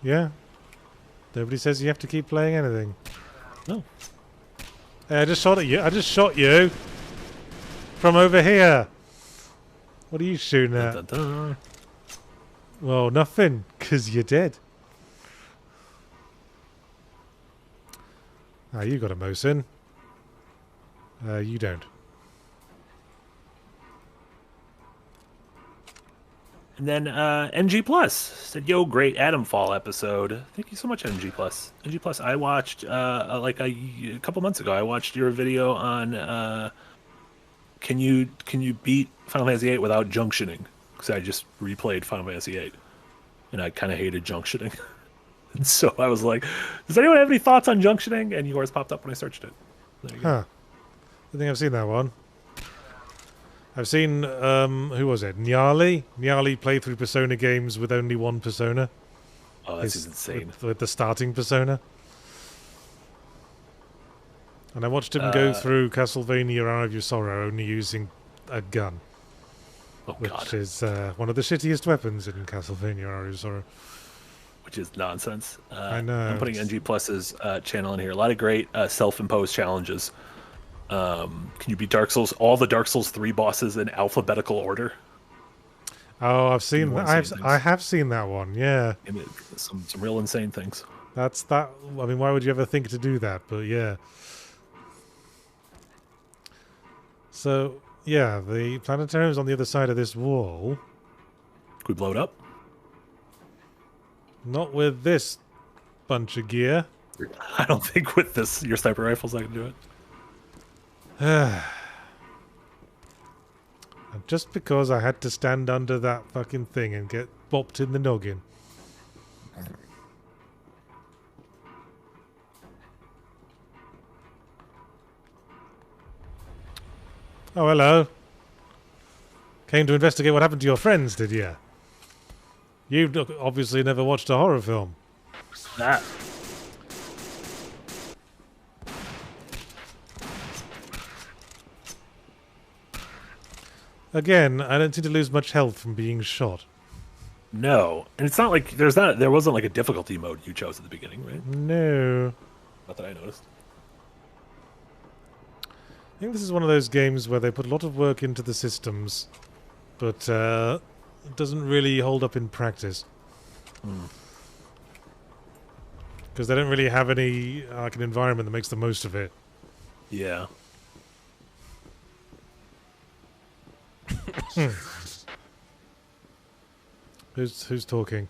Yeah. Nobody says you have to keep playing anything. No. Hey, I just shot at you. I just shot you from over here. What are you shooting at? Dun, dun, dun. Well, nothing, because you're dead. Ah, you got a Mosin. You don't. And then NG Plus said, "Yo, great Adam Fall episode. Thank you so much, NG Plus. NG Plus. I watched like a couple months ago. I watched your video on can you beat Final Fantasy VIII without junctioning? Because I just replayed Final Fantasy VIII, and I kind of hated junctioning. And so I was like, does anyone have any thoughts on junctioning? And yours popped up when I searched it. There you go. Huh. I think I've seen that one. I've seen, who was it? Nyali? Nyali played through Persona games with only one persona. Oh, this is insane. With the starting persona. And I watched him go through Castlevania Hour of Your Sorrow only using a gun. Oh, which God. is one of the shittiest weapons in Castlevania Hour of Your Sorrow. Which is nonsense. I know. I'm putting NG Plus's channel in here. A lot of great self-imposed challenges. Can you beat Dark Souls? All the Dark Souls 3 bosses in alphabetical order. Oh, I've seen that. I have seen that one. Yeah. And some real insane things. That's that. I mean, why would you ever think to do that? But yeah. So yeah, the planetarium's on the other side of this wall. Could we blow it up? Not with this bunch of gear. I don't think with this your sniper rifles I can do it. Just because I had to stand under that fucking thing and get bopped in the noggin. Oh, hello. Came to investigate what happened to your friends, did you? You've obviously never watched a horror film. That. Again, I don't seem to lose much health from being shot. No, and it's not like there wasn't like a difficulty mode you chose at the beginning, right? No. Not that I noticed. I think this is one of those games where they put a lot of work into the systems, but it doesn't really hold up in practice. Because they don't really have any like an environment that makes the most of it. Yeah. Who's talking?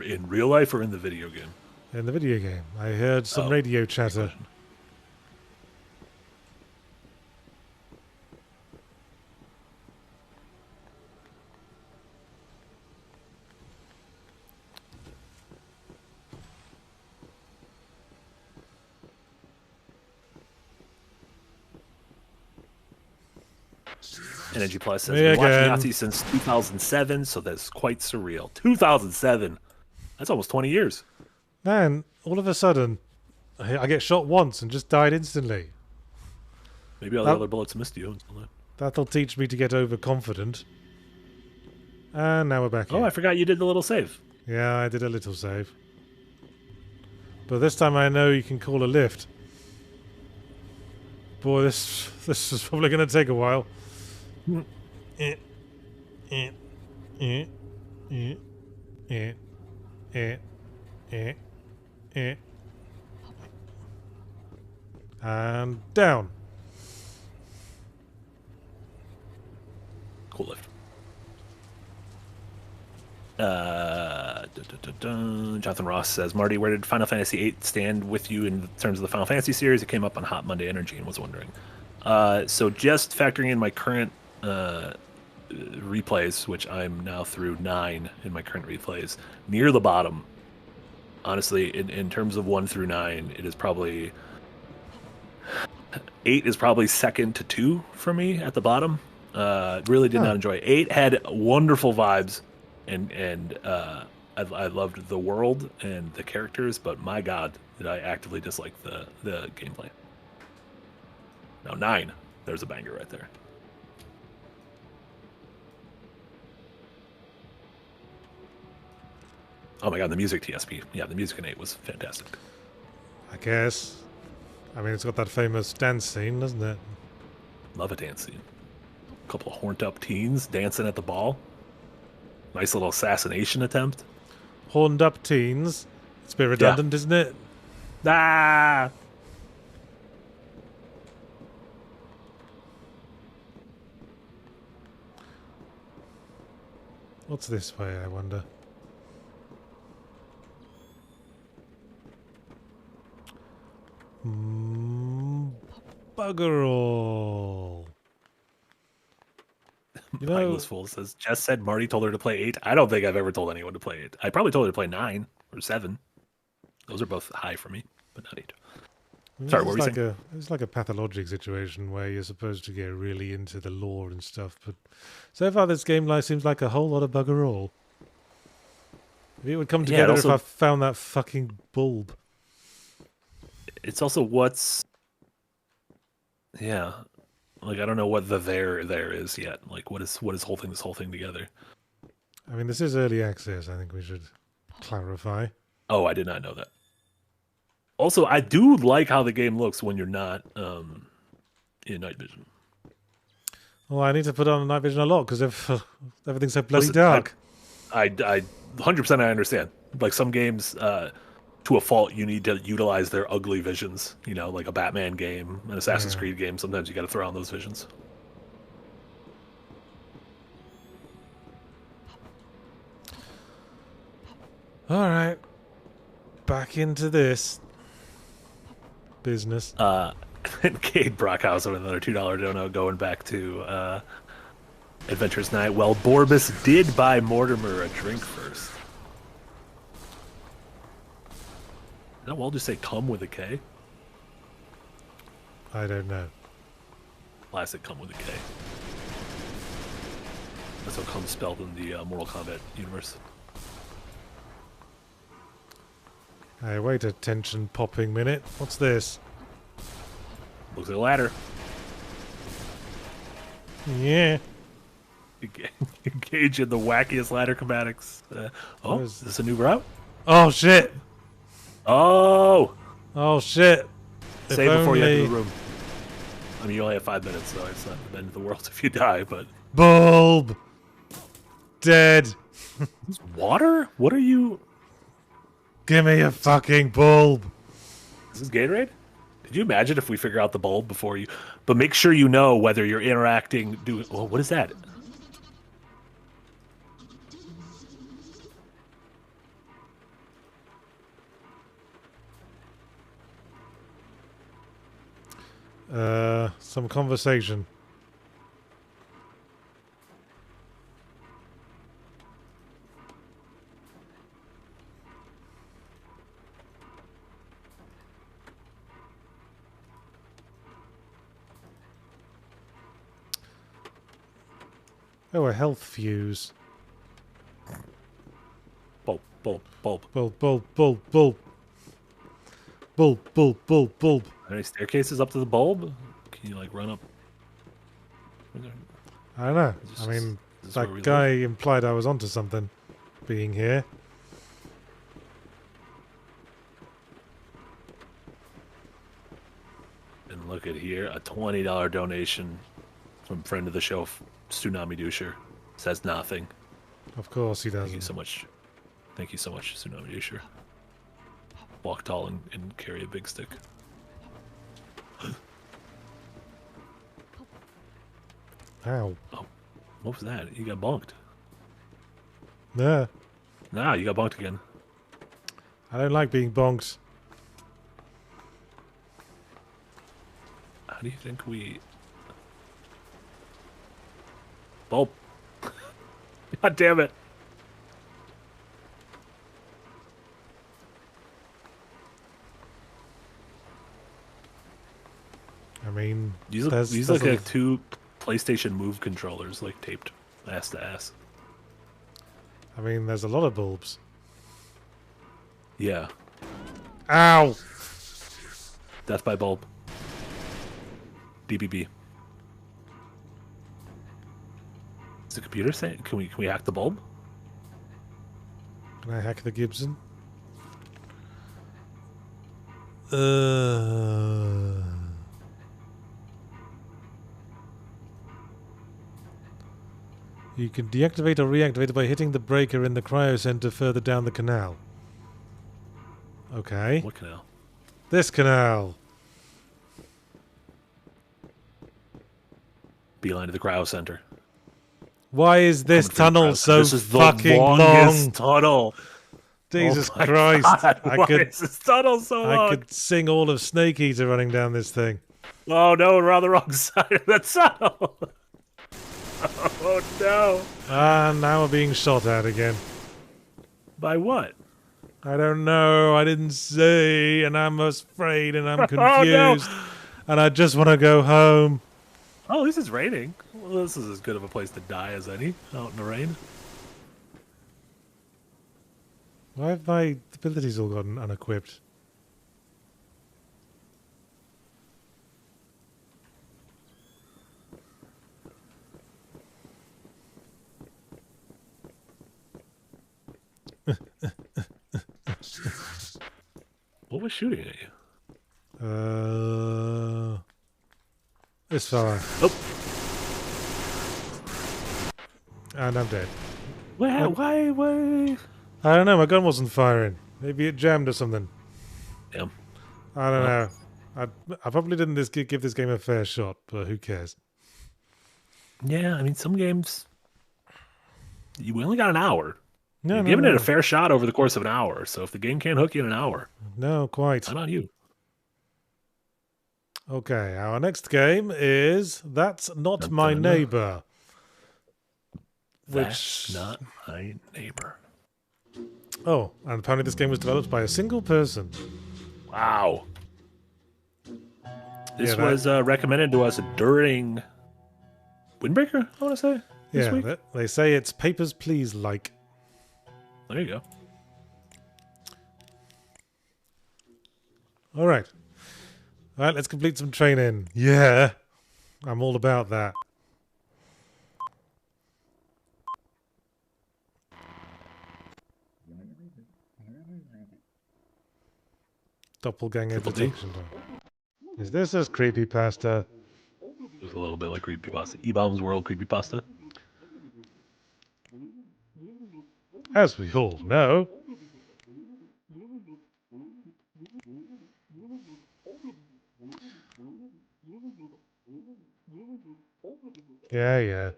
In real life or in the video game? In the video game. I heard some radio chatter. Energy Plus says, been watching Yahtzee since 2007, so that's quite surreal. 2007. That's almost 20 years. Man, all of a sudden, I get shot once and just died instantly. Maybe all the other bullets missed you. That'll teach me to get overconfident. And now we're back Oh, in. I forgot you did the little save. Yeah, I did a little save. But this time I know you can call a lift. Boy, this is probably going to take a while. And down. Cool lift. Jonathan Ross says, Marty, where did Final Fantasy VIII stand with you in terms of the Final Fantasy series? It came up on Hot Monday Energy and was wondering. So just factoring in my current replays, which I'm now through 9 in my current replays, near the bottom. Honestly, in terms of 1 through 9, it is probably 8 is probably second to 2 for me at the bottom. Really did not enjoy 8. Had wonderful vibes, and I loved the world and the characters, but my God, did I actively dislike the gameplay. Now 9, there's a banger right there. Oh my God, the music TSP. Yeah, the music in 8 was fantastic. I guess. I mean, it's got that famous dance scene, doesn't it? Love a dance scene. A couple of horned up teens dancing at the ball. Nice little assassination attempt. Horned up teens. It's a bit redundant, isn't it? Ah! What's this way, I wonder? Bugger all. You know, Mindless Fool says, Jess said Marty told her to play 8. I don't think I've ever told anyone to play 8. I probably told her to play 9 or 7. Those are both high for me, but not 8. Sorry, what were you saying? It's like a pathologic situation where you're supposed to get really into the lore and stuff, but so far this game seems like a whole lot of bugger all. If it would come together if I found that fucking bulb. It's also what's... Yeah. Like, I don't know what the there is yet. Like, what is holding this whole thing together? I mean, this is early access, I think we should clarify. Oh, I did not know that. Also, I do like how the game looks when you're not in night vision. Well, I need to put on night vision a lot because everything's so bloody dark. I 100% I understand. Like some games, to a fault, you need to utilize their ugly visions. You know, like a Batman game, an Assassin's Creed game. Sometimes you got to throw on those visions. All right, back into this business. And Cade Brockhausen with another $2 dono going back to Adventures Night. Well, Borbus did buy Mortimer a drink first. Did that wall just say come with a K? I don't know. Classic come with a K. That's how come spelled in the Mortal Kombat universe. Hey, wait a tension popping minute. What's this? Looks like a ladder. Yeah. Engage in the wackiest ladder acrobatics. Is this a new route? Oh, shit. Oh! Oh, shit. Save before you enter the room. I mean, you only have 5 minutes, so it's not the end of the world if you die, but... Bulb! Dead. Water? What are you... Give me a fucking bulb. Is this Gatorade? Could you imagine if we figure out the bulb before you... But make sure you know whether you're interacting... Oh, what is that? Some conversation. Oh, a health fuse. Bulb. Bulb, bulb, bulb, bulb. Bulb, bulb, bulb, bulb. Are there any staircases up to the bulb? Can you, like, run up? I don't know. I mean, that guy implied I was onto something being here. And look at here, a $20 donation from friend of the show, Tsunami Doucher. Says nothing. Of course he doesn't. Thank you so much. Thank you so much, Tsunami Doucher. Walk tall and carry a big stick. Ow. Oh, what was that? You got bonked. Yeah. Nah, you got bonked again. I don't like being bonked. How do you think we... Bulb. God damn it. I mean, these look like two PlayStation Move controllers, like taped ass to ass. I mean, there's a lot of bulbs. Yeah. Ow! Death by bulb. DBB. Is the computer saying? Can we hack the bulb? Can I hack the Gibson? You can deactivate or reactivate it by hitting the breaker in the cryo center further down the canal. Okay. What canal? This canal. Beeline to the cryo center. Why is this tunnel so this is the fucking longest long? Tunnel. Jesus Christ! God. Why is this tunnel so long? I could sing all of Snake Eater running down this thing. Oh no, we're on the wrong side of that tunnel. Oh no. Ah, now we're being shot at again. By what? I don't know. I didn't say, and I'm afraid, and I'm Oh, confused, no. and I just want to go home. Oh, at least it's raining. Well, this is as good of a place to die as any, out in the rain. Why have my abilities all gotten unequipped? What was shooting at you? This fella. Oh. And I'm dead. Why? I don't know, my gun wasn't firing. Maybe it jammed or something. Damn. I don't know. I probably didn't give this game a fair shot, but who cares? Yeah, I mean, some games... We only got an hour. You're No, giving it a fair shot over the course of an hour, so if the game can't hook you in an hour... No, quite. Not on you. Okay, our next game is That's Not My Neighbor. That's not my neighbor. Oh, and apparently this game was developed by a single person. Wow. This was recommended to us during Windbreaker, I want to say. This week? They say it's Papers, Please like. There you go. All right. All right, let's complete some training. Yeah, I'm all about that. Doppelganger detection. Is this as creepypasta? It was a little bit like creepypasta. E-Bomb's World creepypasta. As we all know. Yeah.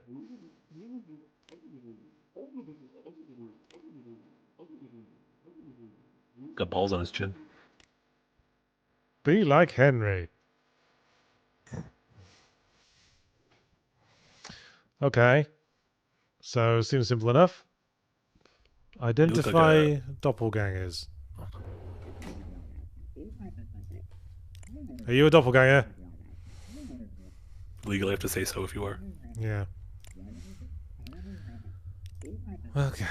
Got balls on his chin. Be like Henry. Okay. So, seems simple enough. Identify doppelgangers. Are you a doppelganger? Legally have to say so if you are. Yeah. Okay.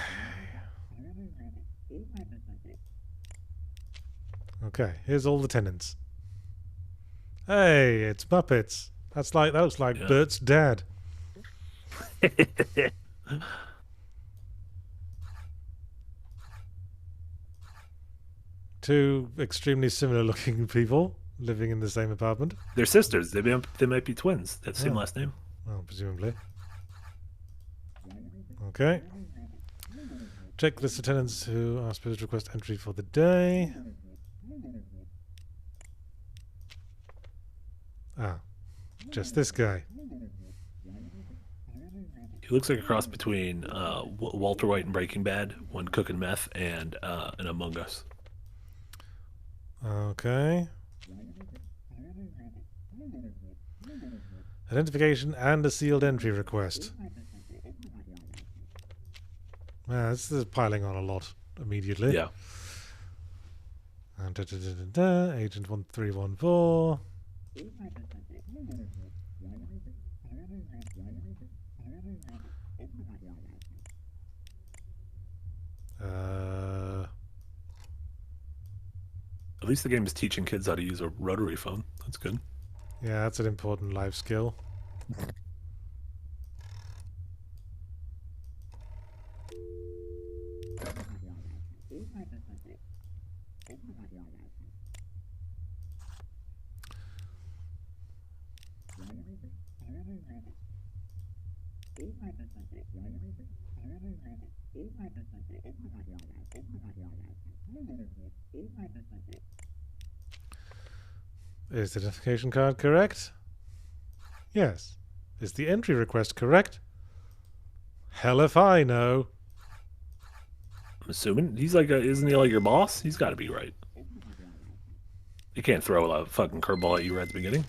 Okay, here's all the tenants. Hey, it's Muppets. That looks like Bert's dad. Two extremely similar looking people living in the same apartment. They're sisters. They might be twins. That same last name. Well, presumably. Okay. Check list of tenants who are supposed to request entry for the day. Ah, just this guy. He looks like a cross between Walter White in Breaking Bad when cooking meth and an Among Us. Okay. Identification and a sealed entry request. This is piling on a lot immediately. Yeah. Agent 1314. At least the game is teaching kids how to use a rotary phone. That's good. Yeah, that's an important life skill. Is the identification card correct? Yes. Is the entry request correct? Hell if I know. I'm assuming he's like isn't he like your boss? He's got to be right. You can't throw a fucking curveball at you right at the beginning.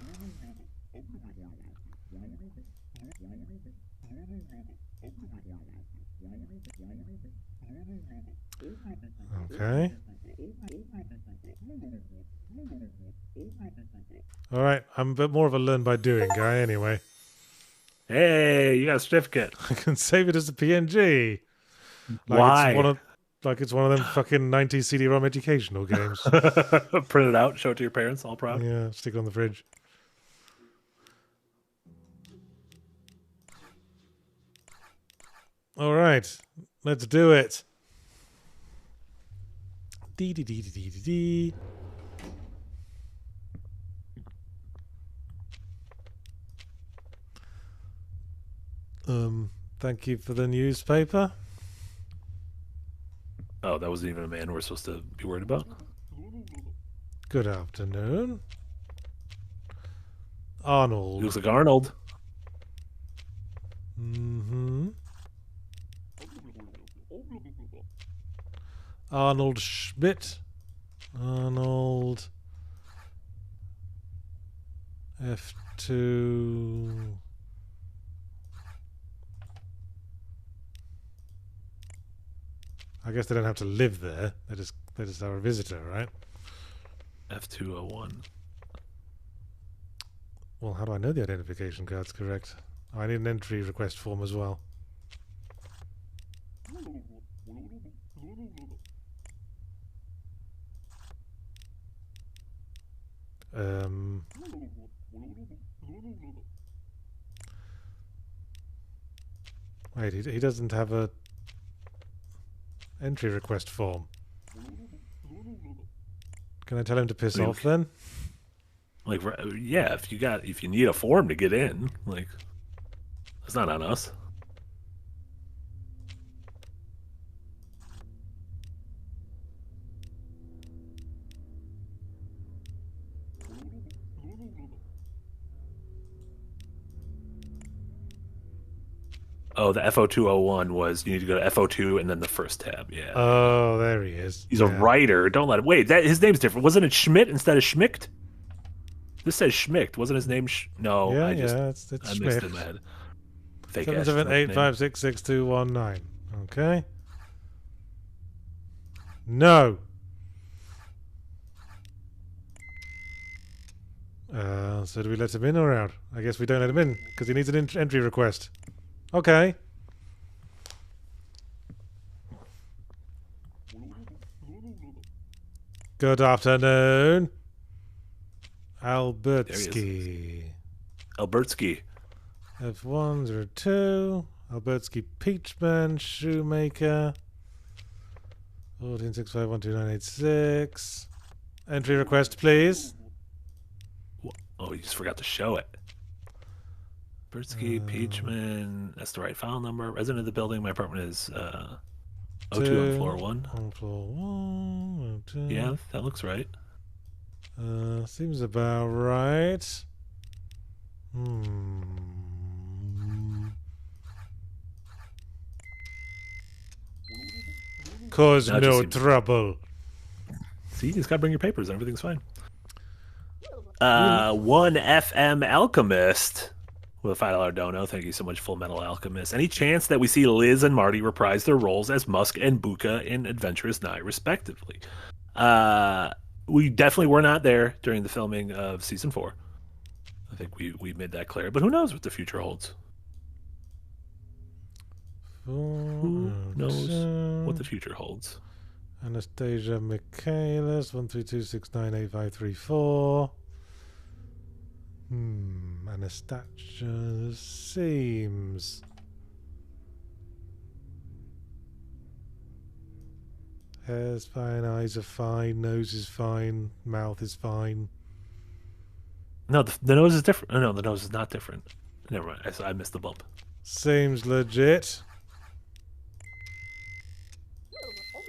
Okay. All right, I'm a bit more of a learn by doing guy anyway. Hey, you got a certificate. I can save it as a PNG. Why? It's one of them fucking 90s CD-ROM educational games. Print it out, show it to your parents, all proud. Yeah, stick it on the fridge. All right, let's do it. Dee dee dee dee dee dee dee. Thank you for the newspaper. Oh, that wasn't even a man we're supposed to be worried about? Good afternoon. Arnold. He looks like Arnold. Mm-hmm. Arnold Schmidt. Arnold F2. I guess they don't have to live there. They just are a visitor, right? F201. Well, how do I know the identification card's correct? Oh, I need an entry request form as well. Wait, he doesn't have a entry request form. Can I tell him to piss off then? Like, yeah, if you need a form to get in, like, it's not on us. Oh, the FO201 was you need to go to FO2 and then the first tab. Yeah. Oh, there he is. He's a writer. Don't let him. Wait, his name's different. Wasn't it Schmidt instead of Schmicht? This says Schmicht. Wasn't his name? No, yeah, it's I missed Schmidt. it in my head. 778566219. Okay. No. So do we let him in or out? I guess we don't let him in because he needs an entry request. Okay. Good afternoon. Albertsky. Albertsky. F102. Albertsky Peachman. Shoemaker. 14651296. Entry request, please. Oh, you just forgot to show it. Bertsky, Peachman, that's the right file number. Resident of the building, my apartment is 02 on floor 1. On floor 1. 02. Yeah, that looks right. Seems about right. Cause no trouble. See, you just gotta bring your papers and everything's fine. 1 FM Alchemist with a $5 dono. Thank you so much, Full Metal Alchemist. Any chance that we see Liz and Marty reprise their roles as Musk and Buka in Adventurous Night, respectively? We definitely were not there during the filming of Season 4. I think we made that clear. But who knows what the future holds? Who knows what the future holds? Anastasia Michaelis, 132698534. Anastasia seems. Hair's fine, eyes are fine, nose is fine, mouth is fine. No, the nose is different. Oh, no, the nose is not different. Never mind. I missed the bump. Seems legit.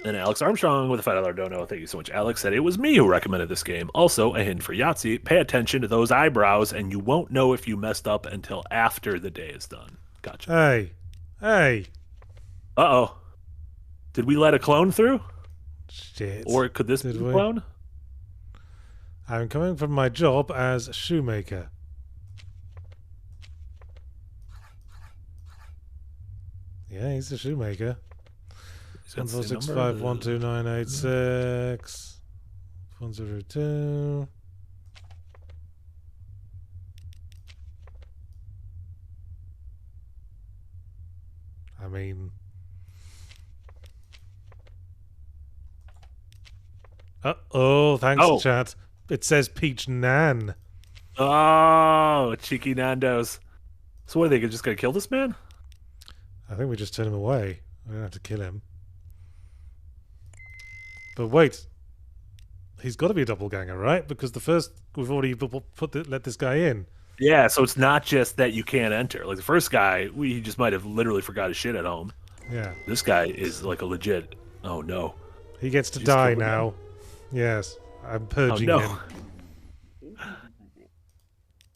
And Alex Armstrong with a $5 dono. Thank you so much, Alex. Said it was me who recommended this game. Also, a hint for Yahtzee. Pay attention to those eyebrows, and you won't know if you messed up until after the day is done. Gotcha. Hey. Uh-oh. Did we let a clone through? Shit. Or could this be a clone? I'm coming from my job as shoemaker. Yeah, he's a shoemaker. He's got the same 146512986 102. I mean, oh, thanks, Oh. chat. It says Peach Nan. Oh, cheeky Nando's. So what are they just gonna kill this man? I think we just turn him away. We don't have to kill him. But wait, he's got to be a doppelganger, right? Because the first we've already let this guy in. Yeah, so it's not just that you can't enter. Like the first guy, he just might have literally forgot his shit at home. Yeah. This guy is like a legit. Oh no. He gets to He's die killed now. him. Yes, I'm purging Oh, no. him.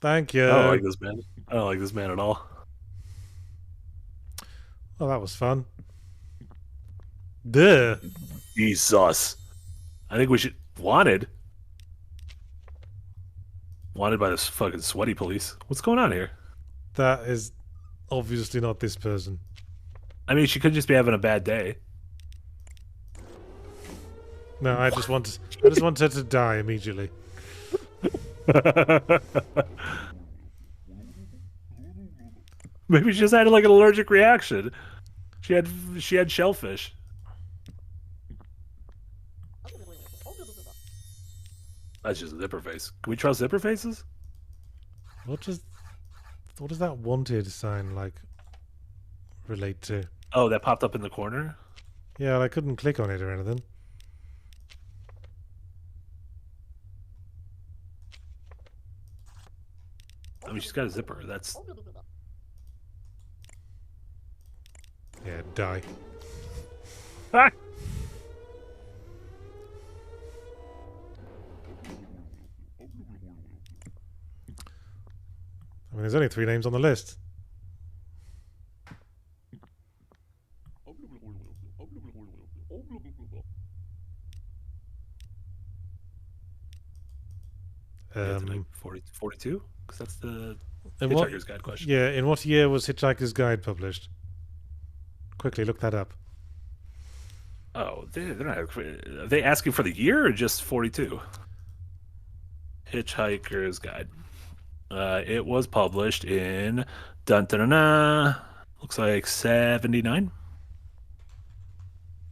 Thank you. I don't like this man. I don't like this man at all. Well, that was fun. Duh. Jesus. I think we should wanted by this fucking sweaty police. What's going on here? That is obviously not this person. I mean, she could just be having a bad day. No, I just want her to die immediately. Maybe she just had like an allergic reaction. She had shellfish. That's just a zipper face. Can we trust zipper faces? What does that wanted sign like relate to? Oh, that popped up in the corner? Yeah, I couldn't click on it or anything. I mean, she's got a zipper. That's... Yeah, die. Ah! I mean, there's only 3 names on the list. Yeah, 42? Because that's the In Hitchhiker's Guide question. Yeah, in what year was Hitchhiker's Guide published? Quickly look that up. Oh, they're not... Are they asking for the year or just 42? Hitchhiker's Guide. It was published in... Dun-dun-dun-dun, looks like 79?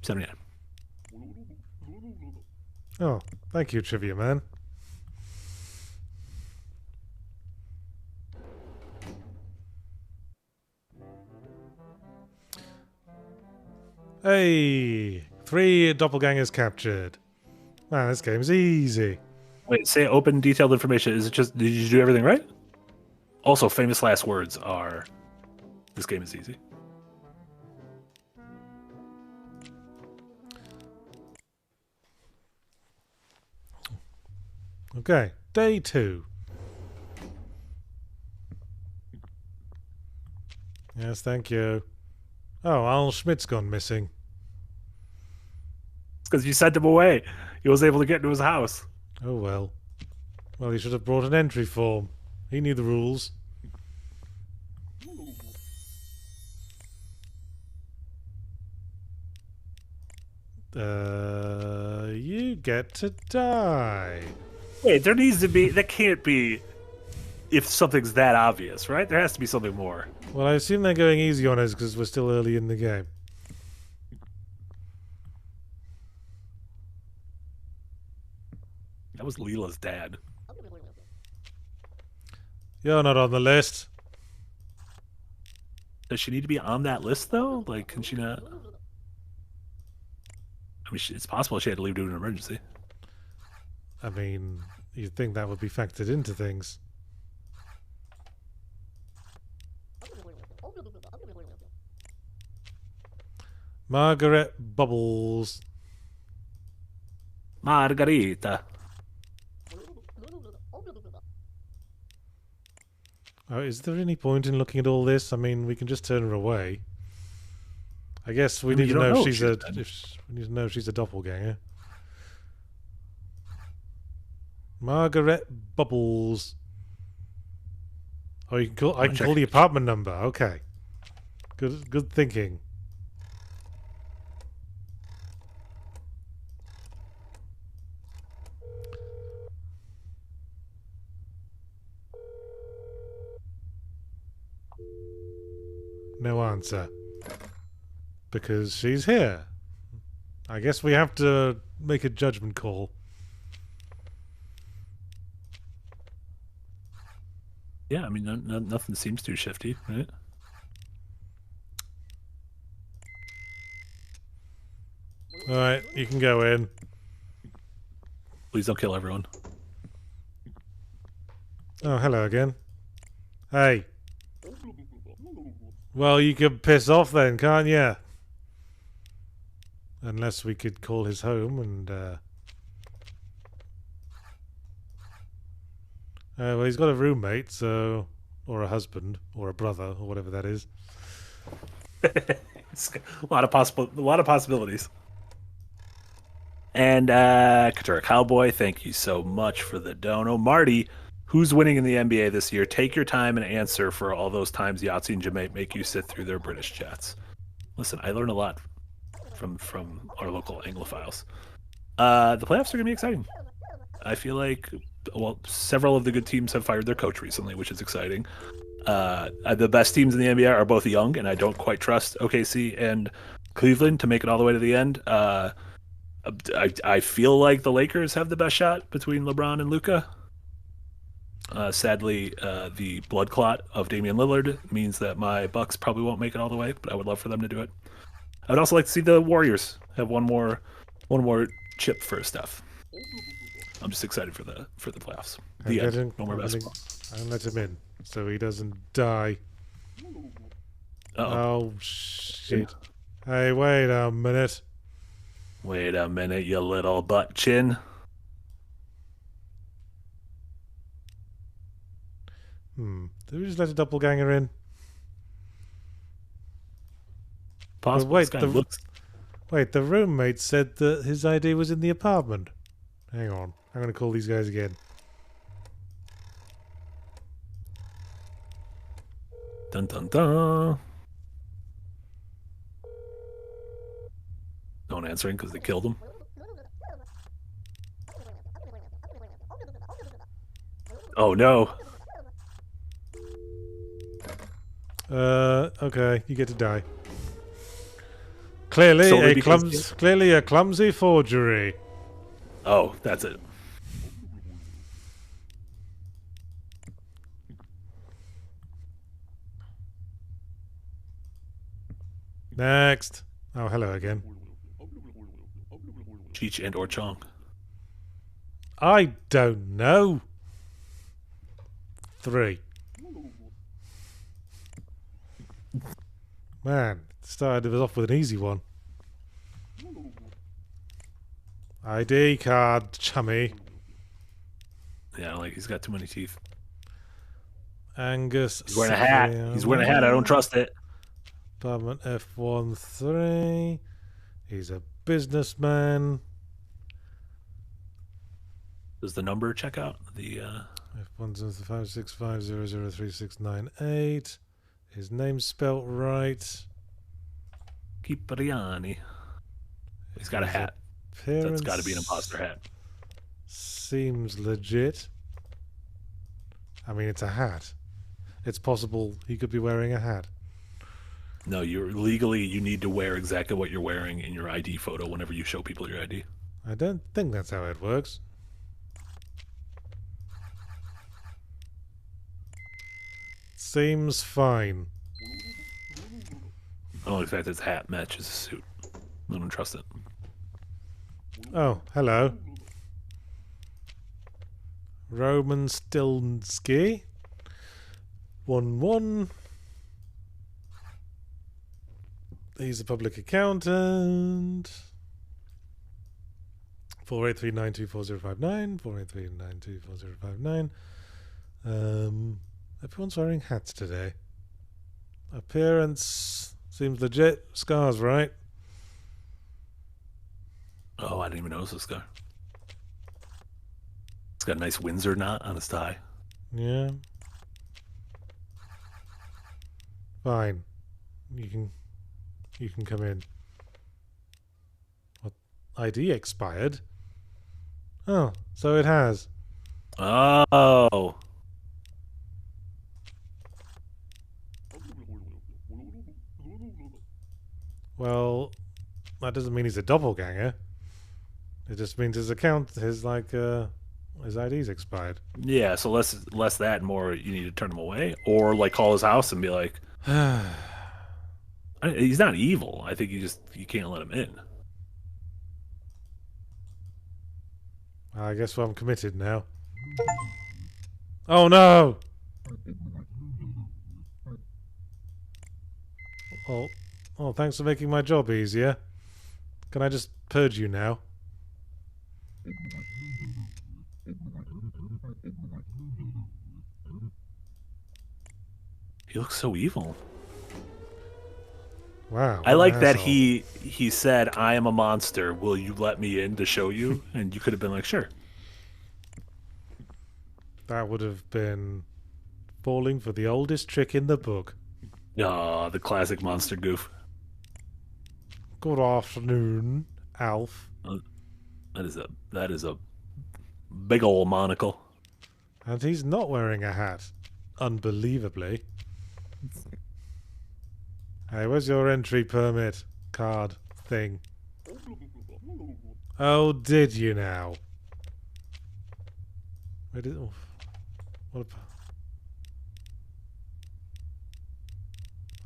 79. Oh, thank you, Trivia Man. Hey, 3 doppelgangers captured. Man, this game's easy. Wait, say open detailed information. Is it just... Did you do everything right? Also, famous last words are... This game is easy. Okay, day 2. Yes, thank you. Oh, Al Schmidt's gone missing. It's because you sent him away. He was able to get into his house. Oh well. Well, he should have brought an entry form. He knew the rules. You get to die. Wait, there needs to be... That can't be... If something's that obvious, right? There has to be something more. Well, I assume they're going easy on us because we're still early in the game. That was Leela's dad. You're not on the list. Does she need to be on that list, though? Like, can she not... I mean, it's possible she had to leave due to an emergency. I mean, you'd think that would be factored into things. Margaret Bubbles. Margarita. Oh, is there any point in looking at all this? I mean, we can just turn her away. I guess we need to know if she's a. We need to know if she's a doppelganger. Margaret Bubbles. Oh, you can call. I can call the apartment number. Okay. Good thinking. no answer. Because she's here. I guess we have to make a judgment call. Yeah, I mean, nothing seems too shifty, right? Alright, you can go in. Please don't kill everyone. Oh, hello again. Hey. Well, you could piss off then, can't you? Unless we could call his home and, well, he's got a roommate, so... Or a husband, or a brother, or whatever that is. It's a lot of possibilities. And Katura Cowboy, thank you so much for the dono. Marty, who's winning in the NBA this year? Take your time and answer for all those times Yahtzee and Jamae make you sit through their British chats. Listen, I learn a lot from our local Anglophiles. The playoffs are going to be exciting. I feel like, well, several of the good teams have fired their coach recently, which is exciting. The best teams in the NBA are both young, and I don't quite trust OKC and Cleveland to make it all the way to the end. I feel like the Lakers have the best shot between LeBron and Luka. Sadly, the blood clot of Damian Lillard means that my Bucks probably won't make it all the way, but I would love for them to do it. I would also like to see the Warriors have one more chip for stuff. I'm just excited for the playoffs. The end. No more basketball. And let him in so he doesn't die. Uh-oh. Oh shit! Hey, wait a minute. Wait a minute, you little butt chin. Did we just let a doppelganger in? Possible. Wait, the roommate said that his ID was in the apartment. Hang on, I'm going to call these guys again. Dun dun dun. No one answering because they killed him. Oh no. Okay, you get to die. Clearly a clumsy forgery. Oh, that's it. Next. Oh, hello again. Cheech and or Chong. I don't know. 3. Man, started us off with an easy one. ID card, chummy. Yeah, like he's got too many teeth. Angus. He's wearing a hat. He's wearing a hat. I don't trust it. Apartment F13. He's a businessman. Does the number check out? The F17565003698. His name's spelt right. Kipriani. He's got a hat. That's got to be an imposter hat. Seems legit. I mean, it's a hat. It's possible he could be wearing a hat. No, you need to wear exactly what you're wearing in your ID photo whenever you show people your ID. I don't think that's how it works. Seems fine. Only fact his hat matches his suit. I don't trust it. Oh, hello. Roman Stilnsky. 1-1. He's a public accountant. 483924059. 483924059. Everyone's wearing hats today. Appearance seems legit. Scars, right? Oh, I didn't even notice this guy. He's got a nice Windsor knot on his tie. Yeah. Fine. You can come in. What? ID expired? Oh, so it has. Oh. Well, that doesn't mean he's a doppelganger. It just means his account, his ID's expired. Yeah, so less that, and more you need to turn him away, or like call his house and be like, he's not evil. I think you can't let him in. I guess I'm committed now. Oh no! Oh, thanks for making my job easier. Can I just purge you now? He looks so evil. Wow. I like that asshole. he said, "I am a monster. Will you let me in to show you?" And you could have been like, "Sure." That would have been falling for the oldest trick in the book. Ah, the classic monster goof. Good afternoon, Alf. That is a big old monocle. And he's not wearing a hat. Unbelievably. Hey, where's your entry permit card thing? Oh, did you now? Where did... Oh, what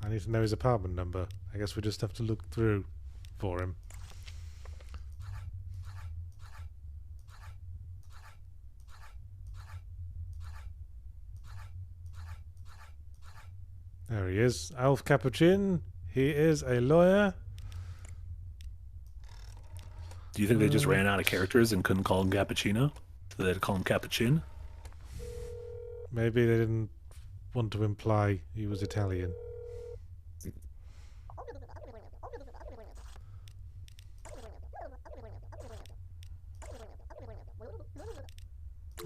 I need to know his apartment number. I guess we just have to look through for him. There he is. Alf Capuchin. He is a lawyer. Do you think they just ran out of characters and couldn't call him Cappuccino? So they had to call him Capuchin? Maybe they didn't want to imply he was Italian.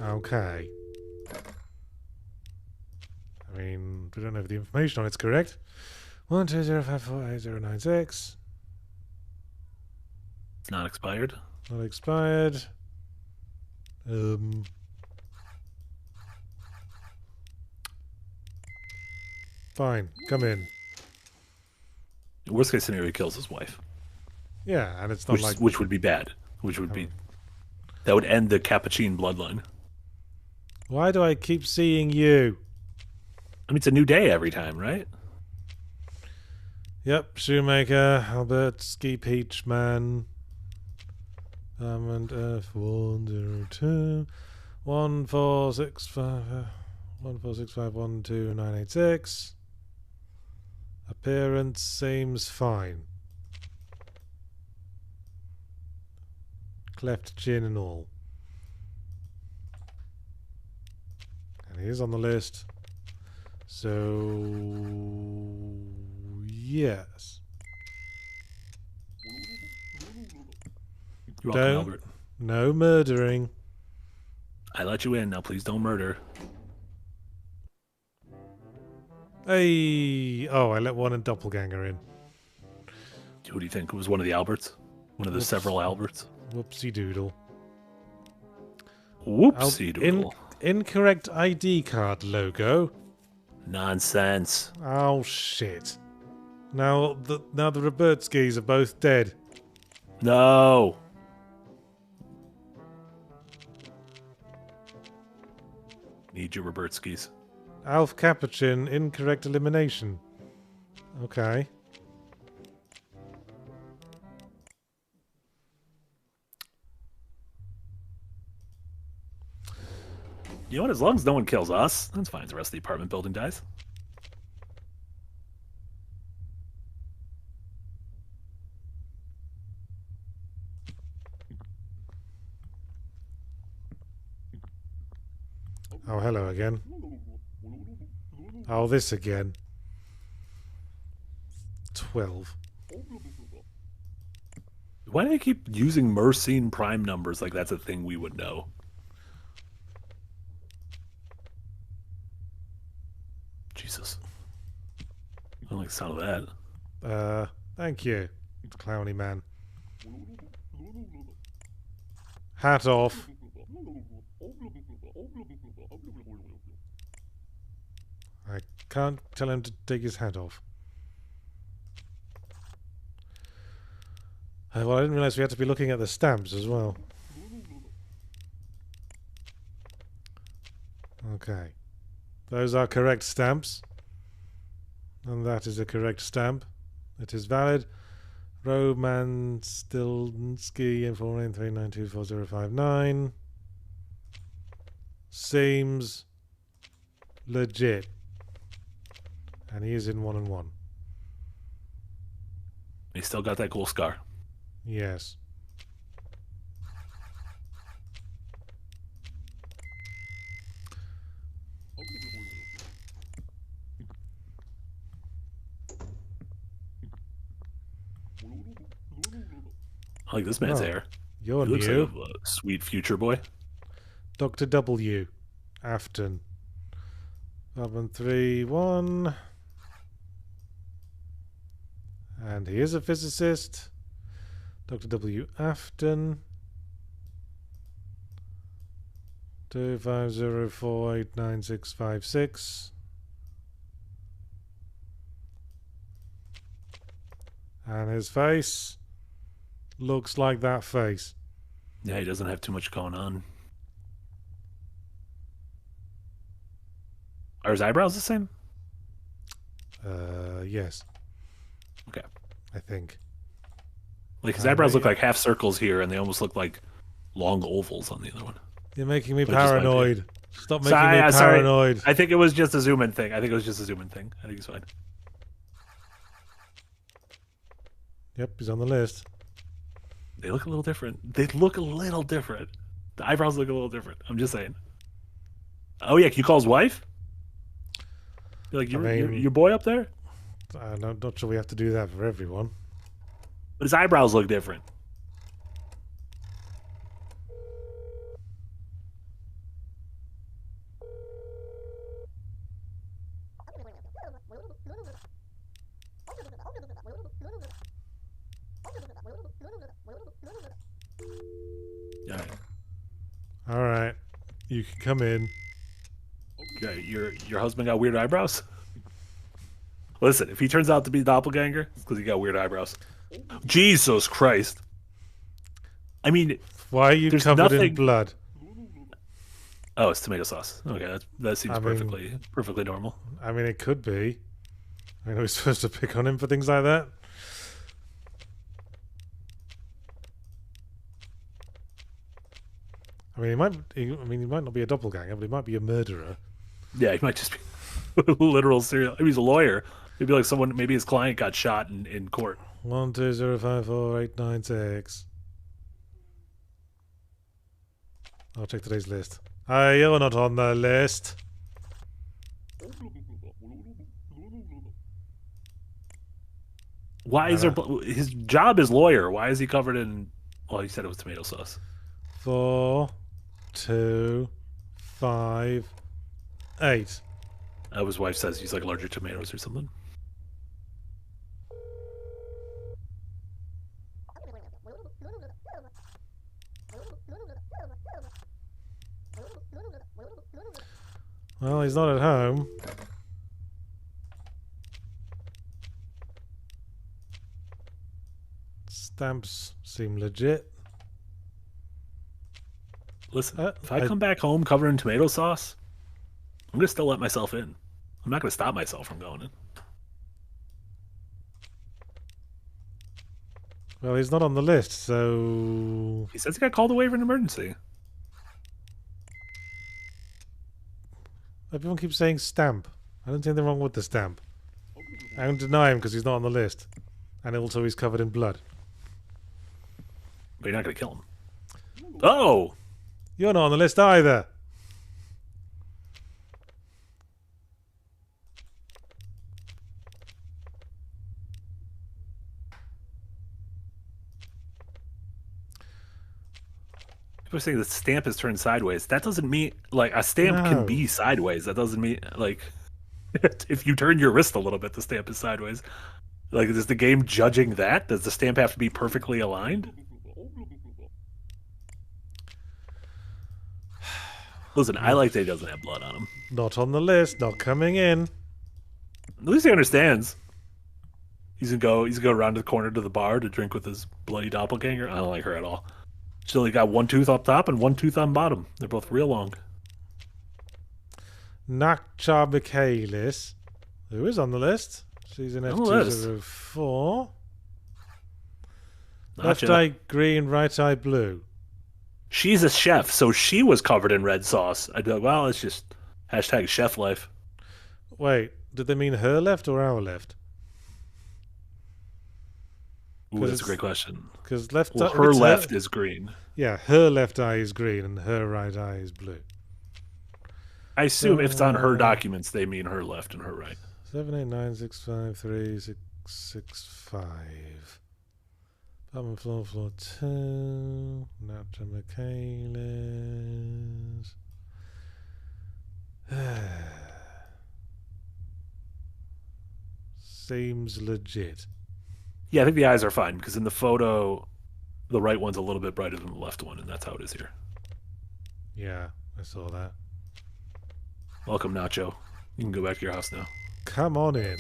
Okay. I mean, we don't have the information on it's correct. 120548096. Not expired. Not expired. Fine, come in. Worst case scenario, he kills his wife. Yeah, and it's not Which would be bad. Which would be... That would end the Capuchin bloodline. Why do I keep seeing you? I mean, it's a new day every time, right? Yep, Shoemaker, Albert, Ski Peach Man. And F102 1465 146512986. Appearance seems fine. Cleft chin and all. And he is on the list. So yes. You're welcome, Albert. No murdering. I let you in. Now please don't murder. Hey! Oh, I let one doppelganger in. Who do you think was one of the Alberts? One of the several Alberts? Whoopsie doodle. Whoopsie doodle. Incorrect ID card logo. Nonsense. Oh shit! Now the Robertskis are both dead. No. Need your Robertskis. Alf Capuchin, incorrect elimination. Okay. You know what? As long as no one kills us, that's fine. The rest of the apartment building dies. Oh, hello again. Oh, this again. 12. Why do they keep using Mercine prime numbers like that's a thing we would know? Jesus. I don't like the sound of that. Thank you, clowny man. Hat off. I can't tell him to take his hat off. Well, I didn't realize we had to be looking at the stamps as well. Okay. Those are correct stamps. And that is a correct stamp. It is valid. Roman Stilnsky in 493924059 seems legit. And he is in 1 and 1. He still got that cool scar. Yes. I like this man's Oh, hair. You're He looks new. like a sweet future boy. Dr. W. Afton. 531. And he is a physicist. Dr. W. Afton. 2504899656. And his face looks like that face. Yeah, he doesn't have too much going on. Are his eyebrows the same? Yes. Okay. I think. Like his eyebrows look like half circles here, and they almost look like long ovals on the other one. You're making me But it just might be. paranoid. Stop making me paranoid. I think it was just a zoom in thing. I think it's fine. Yep, he's on the list. They look a little different. The eyebrows look a little different. I'm just saying. Oh yeah, can you call his wife? You're like your boy up there? I'm not sure we have to do that for everyone. But his eyebrows look different. Yeah. All right, you can come in. Yeah, your husband got weird eyebrows? Listen, if he turns out to be doppelganger, it's because he got weird eyebrows. Jesus Christ. I mean, Why are you there's covered in nothing- blood? Oh, it's tomato sauce. Okay, that seems perfectly normal. I mean, it could be. I mean, are we supposed to pick on him for things like that? I mean, he might not be a doppelganger, but he might be a murderer. Yeah, he might just be literal serial. He's a lawyer. He'd be like someone. Maybe his client got shot in court. 1205486. I'll check today's list. You're not on the list. Why is there? His job is lawyer. Why is he covered in? Well, he said it was tomato sauce. 4, 2, 5, 8. His wife says he's like allergic to tomatoes or something. Well, he's not at home. Stamps seem legit. Listen, if I come back home covered in tomato sauce, I'm gonna still let myself in. I'm not gonna stop myself from going in. Well, he's not on the list, so... He says he got called away for an emergency. Everyone keeps saying stamp. I don't see anything wrong with the stamp. I don't deny him because he's not on the list. And also he's covered in blood. But you're not gonna kill him. Oh! You're not on the list either. People are saying the stamp is turned sideways. That doesn't mean, like, a stamp can be sideways. That doesn't mean, like, if you turn your wrist a little bit, the stamp is sideways. Like, is the game judging that? Does the stamp have to be perfectly aligned? Listen, I like that he doesn't have blood on him. Not on the list, not coming in. At least he understands. He's gonna go around to the corner to the bar to drink with his bloody doppelganger. I don't like her at all. She's only got one tooth up top and one tooth on bottom. They're both real long. Nakcha Michaelis, who is on the list. She's an F204. Left eye green, right eye blue. She's a chef, so she was covered in red sauce. I thought, well, it's just hashtag chef life. Wait, did they mean her left or our left? Ooh, that's a great question. Because her left is green. Yeah, her left eye is green and her right eye is blue. I assume if it's on her documents, they mean her left and her right. 789653665. Bottom floor 2. Natra Michaelis. Seems legit. Yeah, I think the eyes are fine because in the photo, the right one's a little bit brighter than the left one, and that's how it is here. Yeah, I saw that. Welcome, Nacho. You can go back to your house now. Come on in.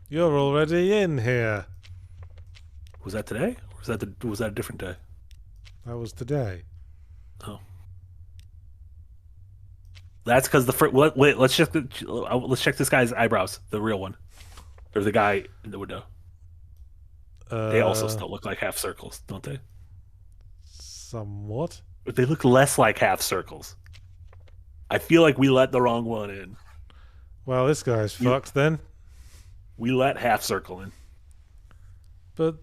You're already in here. Was that today? Or was that a different day? That was today. Oh. That's because wait, let's check this guy's eyebrows, the real one, or the guy in the window. They also still look like half circles, don't they? Somewhat. But they look less like half circles. I feel like we let the wrong one in. Well, this guy's fucked then. We let half circle in. But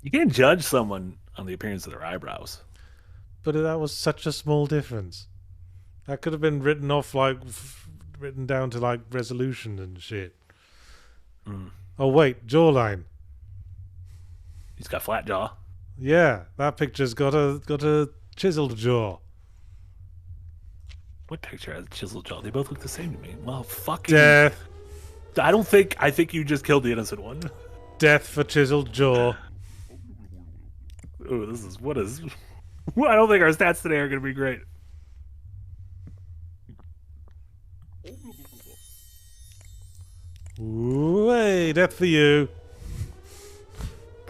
you can't judge someone on the appearance of their eyebrows. But that was such a small difference. That could have been written down to like resolution and shit. Mm. Oh wait, jawline. He's got flat jaw. Yeah, that picture's got a chiseled jaw. What picture has a chiseled jaw? They both look the same to me. Well, fucking death. I think you just killed the innocent one. Death for chiseled jaw. Ooh, what is? I don't think our stats today are going to be great. Ooh, hey, death for you.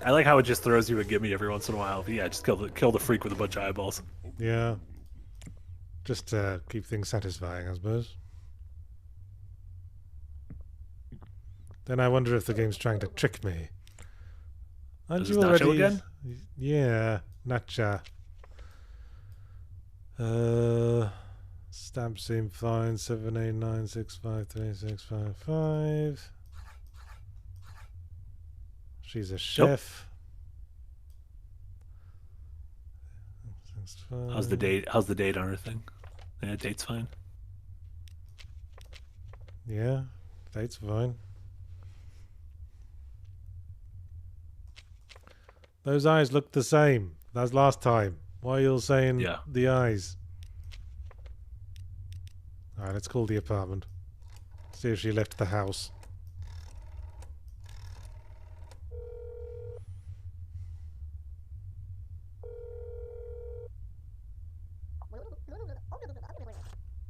I like how it just throws you a gimme every once in a while. But yeah, just kill the freak with a bunch of eyeballs. Yeah. Just to keep things satisfying, I suppose. Then I wonder if the game's trying to trick me. Aren't you already? Nacho again? Yeah, Nacha. Stamp seem fine. 789653655. She's a chef. Yep. How's the date? How's the date on her thing? Yeah, date's fine. Yeah, date's fine. Those eyes look the same as last time. Why are you all saying the eyes? Alright, let's call the apartment. See if she left the house.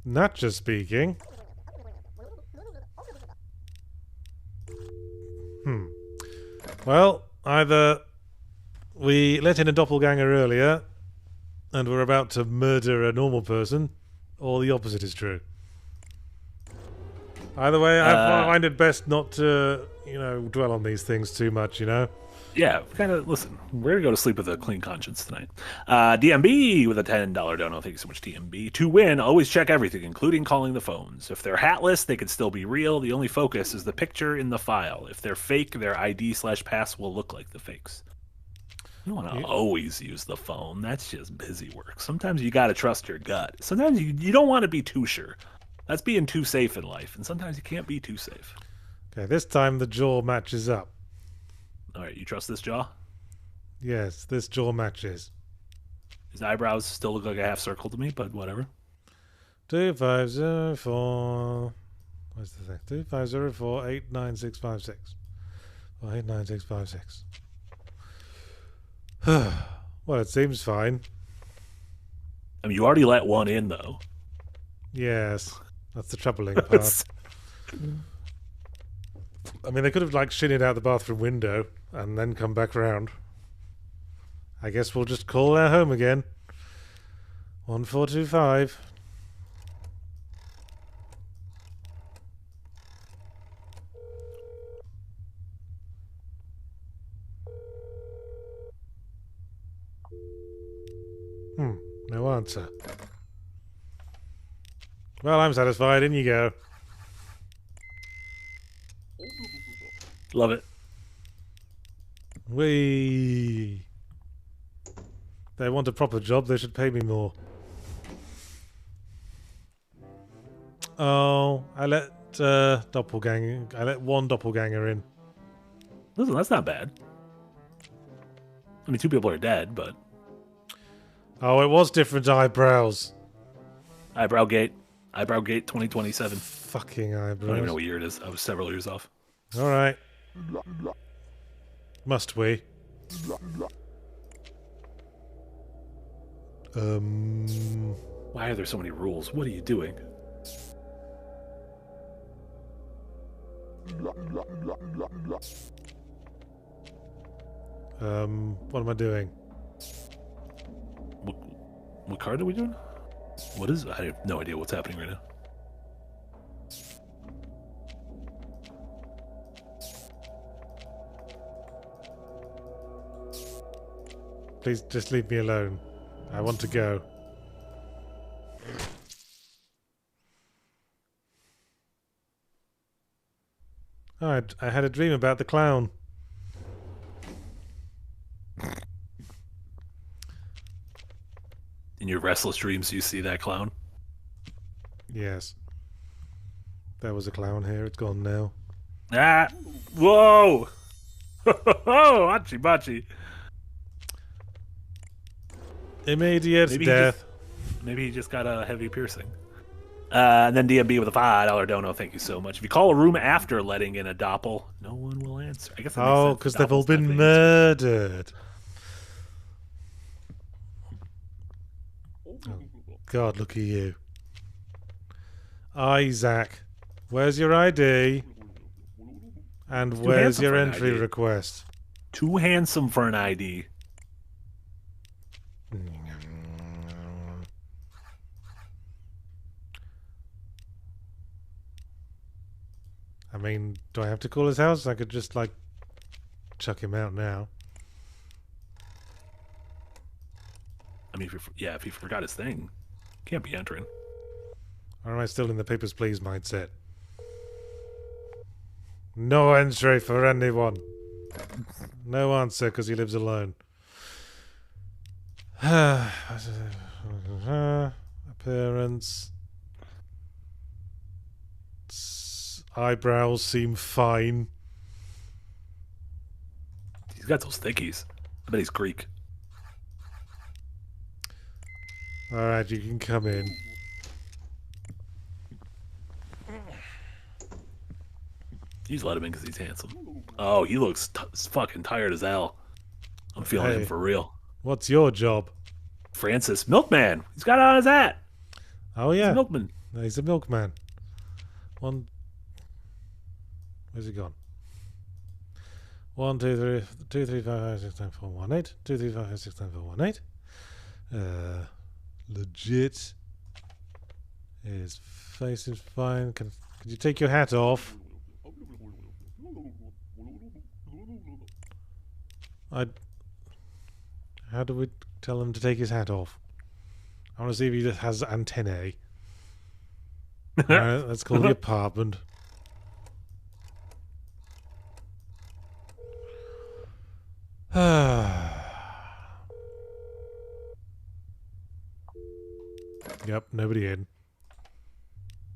Natcha speaking. Well, either we let in a doppelganger earlier and we're about to murder a normal person, or the opposite is true. Either way, I find it best not to, dwell on these things too much, Yeah, listen, we're going to go to sleep with a clean conscience tonight. DMB with a $10 dono. Thank you so much, DMB. To win, always check everything, including calling the phones. If they're hatless, they could still be real. The only focus is the picture in the file. If they're fake, their ID/pass will look like the fakes. You want to always use the phone. That's just busy work. Sometimes you got to trust your gut. Sometimes you don't want to be too sure. That's being too safe in life, and sometimes you can't be too safe. Okay, this time the jaw matches up. All right, you trust this jaw? Yes, this jaw matches. His eyebrows still look like a half circle to me, but whatever. 2504. What's the thing? 2504 89656. Well, 89656. Well, it seems fine. I mean, you already let one in, though. Yes, that's the troubling part. I mean, they could have like shinned out the bathroom window and then come back round. I guess we'll just call our home again. 1425. No answer. Well, I'm satisfied. In you go. Love it. Whee! They want a proper job, they should pay me more. Oh, I let I let one doppelganger in. Listen, that's not bad. I mean, 2 people are dead, but... Oh, it was different eyebrows. Eyebrowgate 2027. Fucking I eyebrows. don't even know what year it is. I was several years off. Alright. Must we? Why are there so many rules? What are you doing? What am I doing? What card are we doing? What is... I have no idea what's happening right now. Please just leave me alone. I want to go. Oh, I had a dream about the clown. In your restless dreams, you see that clown? Yes. There was a clown here. It's gone now. Ah! Whoa! Oh, hachi bachi. Immediate death. Maybe he just got a heavy piercing. And then DMB with a $5 dono. Thank you so much. If you call a room after letting in a doppel, no one will answer. I guess. Oh, because they've all been murdered. Oh, God, look at you. Isaac, where's your ID? And where's your entry request? Too handsome for an ID. I mean, do I have to call his house? I could just, like, chuck him out now. I mean, if he forgot his thing, can't be entering. Or am I still in the papers, please mindset? No entry for anyone. No answer because he lives alone. Appearance. Eyebrows seem fine. He's got those thickies. I bet he's Greek. Alright, you can come in. He's let him in because he's handsome. Oh, he looks fucking tired as hell. I'm feeling him for real. What's your job? Francis, milkman. He's got it on his hat. Oh yeah, he's a milkman. He's a milkman. One. Where's he gone? 1, 2, 3, 2, 3, 5, 5, 6, 7, 4, 1, 8. 2, 3, 5, 6, 7, 4, 1, 8. Legit. His face is fine. Could you take your hat off? How do we tell him to take his hat off? I want to see if he just has antennae. Alright, let's call the apartment. Yep, nobody in.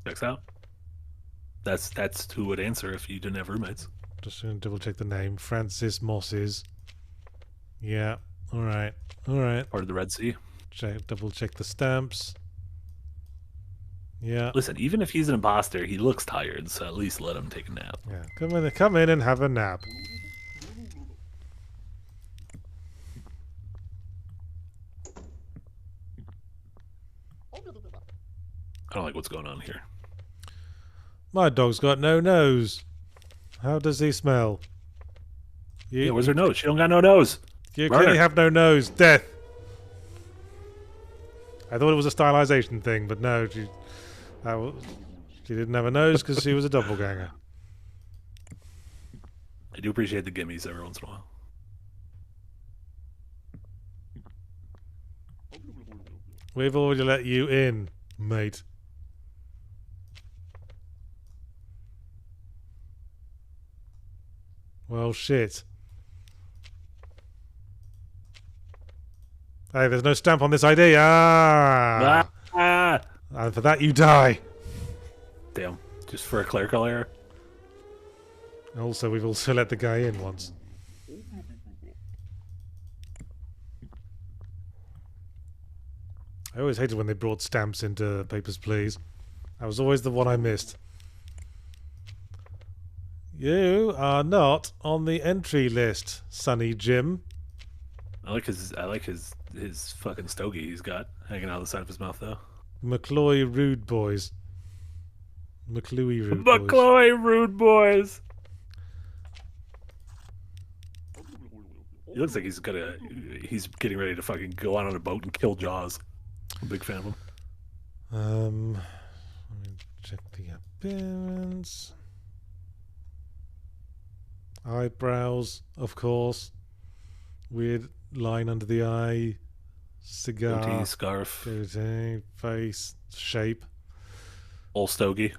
Checks out. That's who would answer if you didn't have roommates. Just gonna double check the name. Francis Mosses. Yeah. Alright. Alright. Part of the Red Sea. Double check the stamps. Yeah. Listen, even if he's an imposter, he looks tired, so at least let him take a nap. Yeah. Come in and have a nap. I don't like what's going on here. My dog's got no nose. How does he smell? Yeah, where's her nose? She don't got no nose. You Murder. clearly have no nose. Death. I thought it was a stylization thing, but no, she didn't have a nose because she was a doppelganger. I do appreciate the gimmies every once in a while. We've already let you in, mate. Well, shit. Hey, there's no stamp on this ID. Ah! And for that, you die. Damn. Just for a clerical error. Also, we've also let the guy in once. I always hated when they brought stamps into Papers, Please. That was always the one I missed. You are not on the entry list, Sonny Jim. I like his fucking stogie he's got hanging out the side of his mouth though. McCloy Rude Boys. McClooey Rude Boys. McCloy Rude Boys. He looks like he's getting ready to fucking go out on a boat and kill Jaws. I'm a big fan of him. Let me check the appearance. Eyebrows, of course. Weird line under the eye. Cigar. Goatee, scarf. Goatee, face, shape. Old stogie.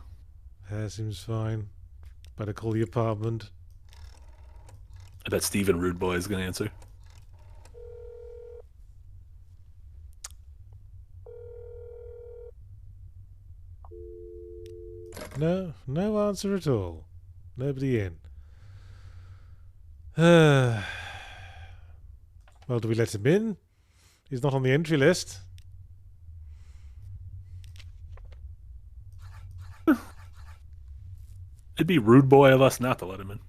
Hair seems fine. Better call the apartment. I bet Steven Rude Boy is going to answer. No answer at all. Nobody in. Well, do we let him in? He's not on the entry list. It'd be rude boy of us not to let him in.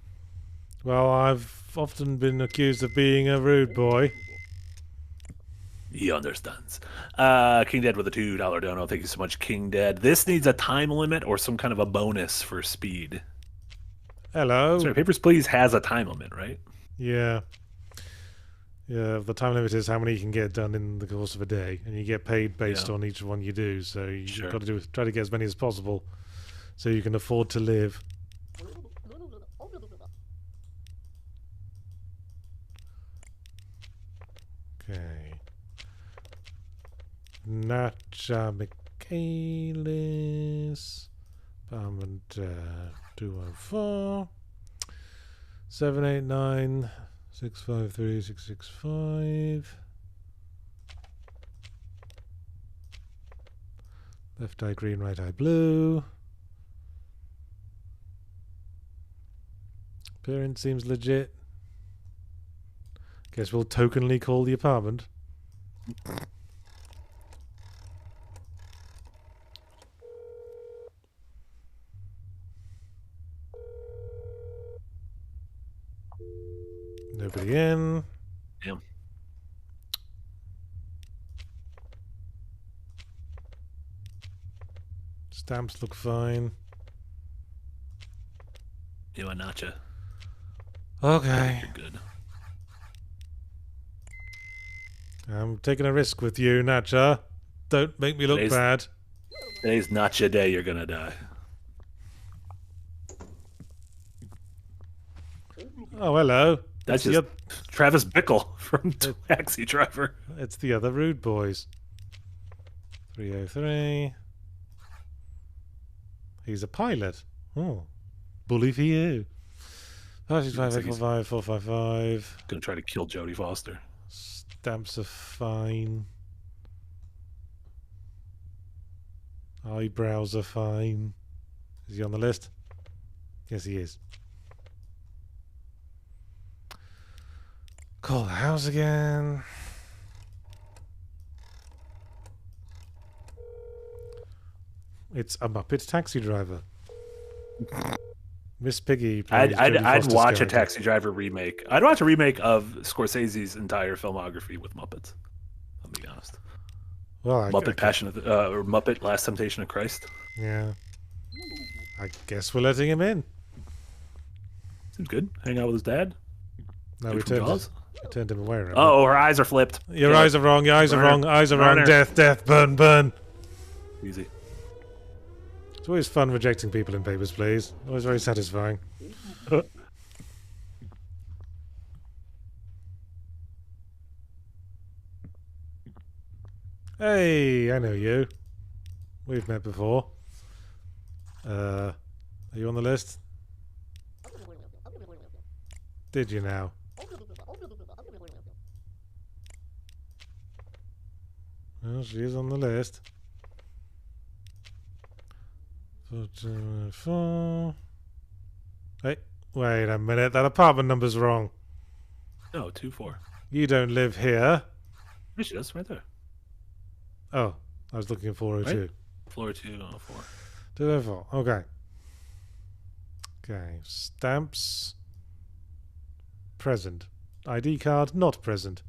Well, I've often been accused of being a rude boy. He understands. King Dead with a $2 dono. Thank you so much, King Dead. This needs a time limit or some kind of a bonus for speed. Hello. Sorry, Papers, Please has a time limit, right? Yeah. Yeah, the time limit is how many you can get done in the course of a day, and you get paid based on each one you do. So you've got to try to get as many as possible, so you can afford to live. Okay. Nacha Michaelis. Apartment 214 789 653 665. Left eye green, right eye blue. Appearance seems legit. Guess we'll tokenly call the apartment. Nobody in. Yeah. Stamps look fine. You and Nacha. Okay. You're good. I'm taking a risk with you, Nacha. Don't make me look bad. Today's Nacha day, you're gonna die. Oh, hello. That's just Travis Bickle from Taxi Driver. It's the other Rude Boys. 303. He's a pilot. Oh. Bully for you. 565 455. Gonna try to kill Jodie Foster. Stamps are fine. Eyebrows are fine. Is he on the list? Yes, he is. Call the house again. It's a Muppet Taxi Driver. Miss Piggy. I'd watch a Taxi Driver remake. I'd watch a remake of Scorsese's entire filmography with Muppets. I'll be honest. Well, Muppet Passion of the, or Muppet Last Temptation of Christ. Yeah. I guess we're letting him in. Seems good. Hang out with his dad. No, Dude we from turned, Jaws? turned him away. Remember? Oh, her eyes are flipped. Your eyes are wrong. Your eyes are wrong. Eyes are wrong. Burner. Death, death, burn, burn. Easy. It's always fun rejecting people in Papers, Please. Always very satisfying. Hey, I know you. We've met before. Are you on the list? Did you now? Well, she is on the list. 4. Hey, wait a minute. That apartment number's wrong. No, 2-4. You don't live here. There she is, right there. Oh, I was looking at 402. Right? Floor 204. 204. Okay. Okay. Stamps. Present. ID card not present.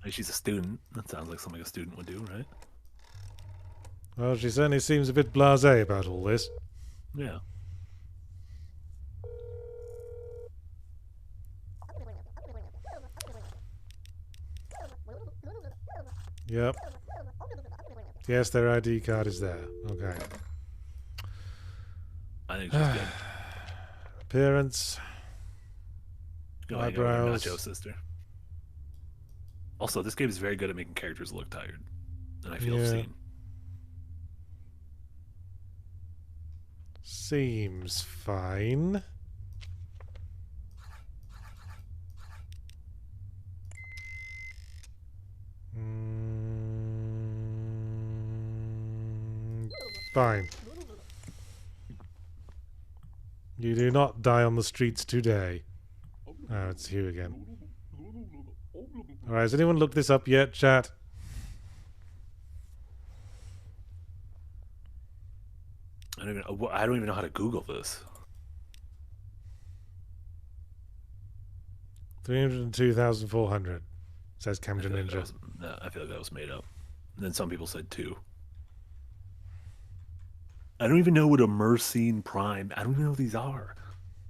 Hey, she's a student. That sounds like something a student would do, right? Well, she certainly seems a bit blasé about all this. Yeah. Yep. Yes, their ID card is there. Okay. I think she's good. Appearance. Go hang out with her Eyebrows. Nacho sister. Also, this game is very good at making characters look tired. And I feel Yeah. seen. Seems fine. Fine. You do not die on the streets today. Oh, it's you again. Alright, has anyone looked this up yet, chat? I don't even know how to Google this. 302,400, says I Camden feel like that Ninja. was- no, I feel like that was made up. And then some people said 2. I don't even know what a Mercine Prime. I don't even know what these are.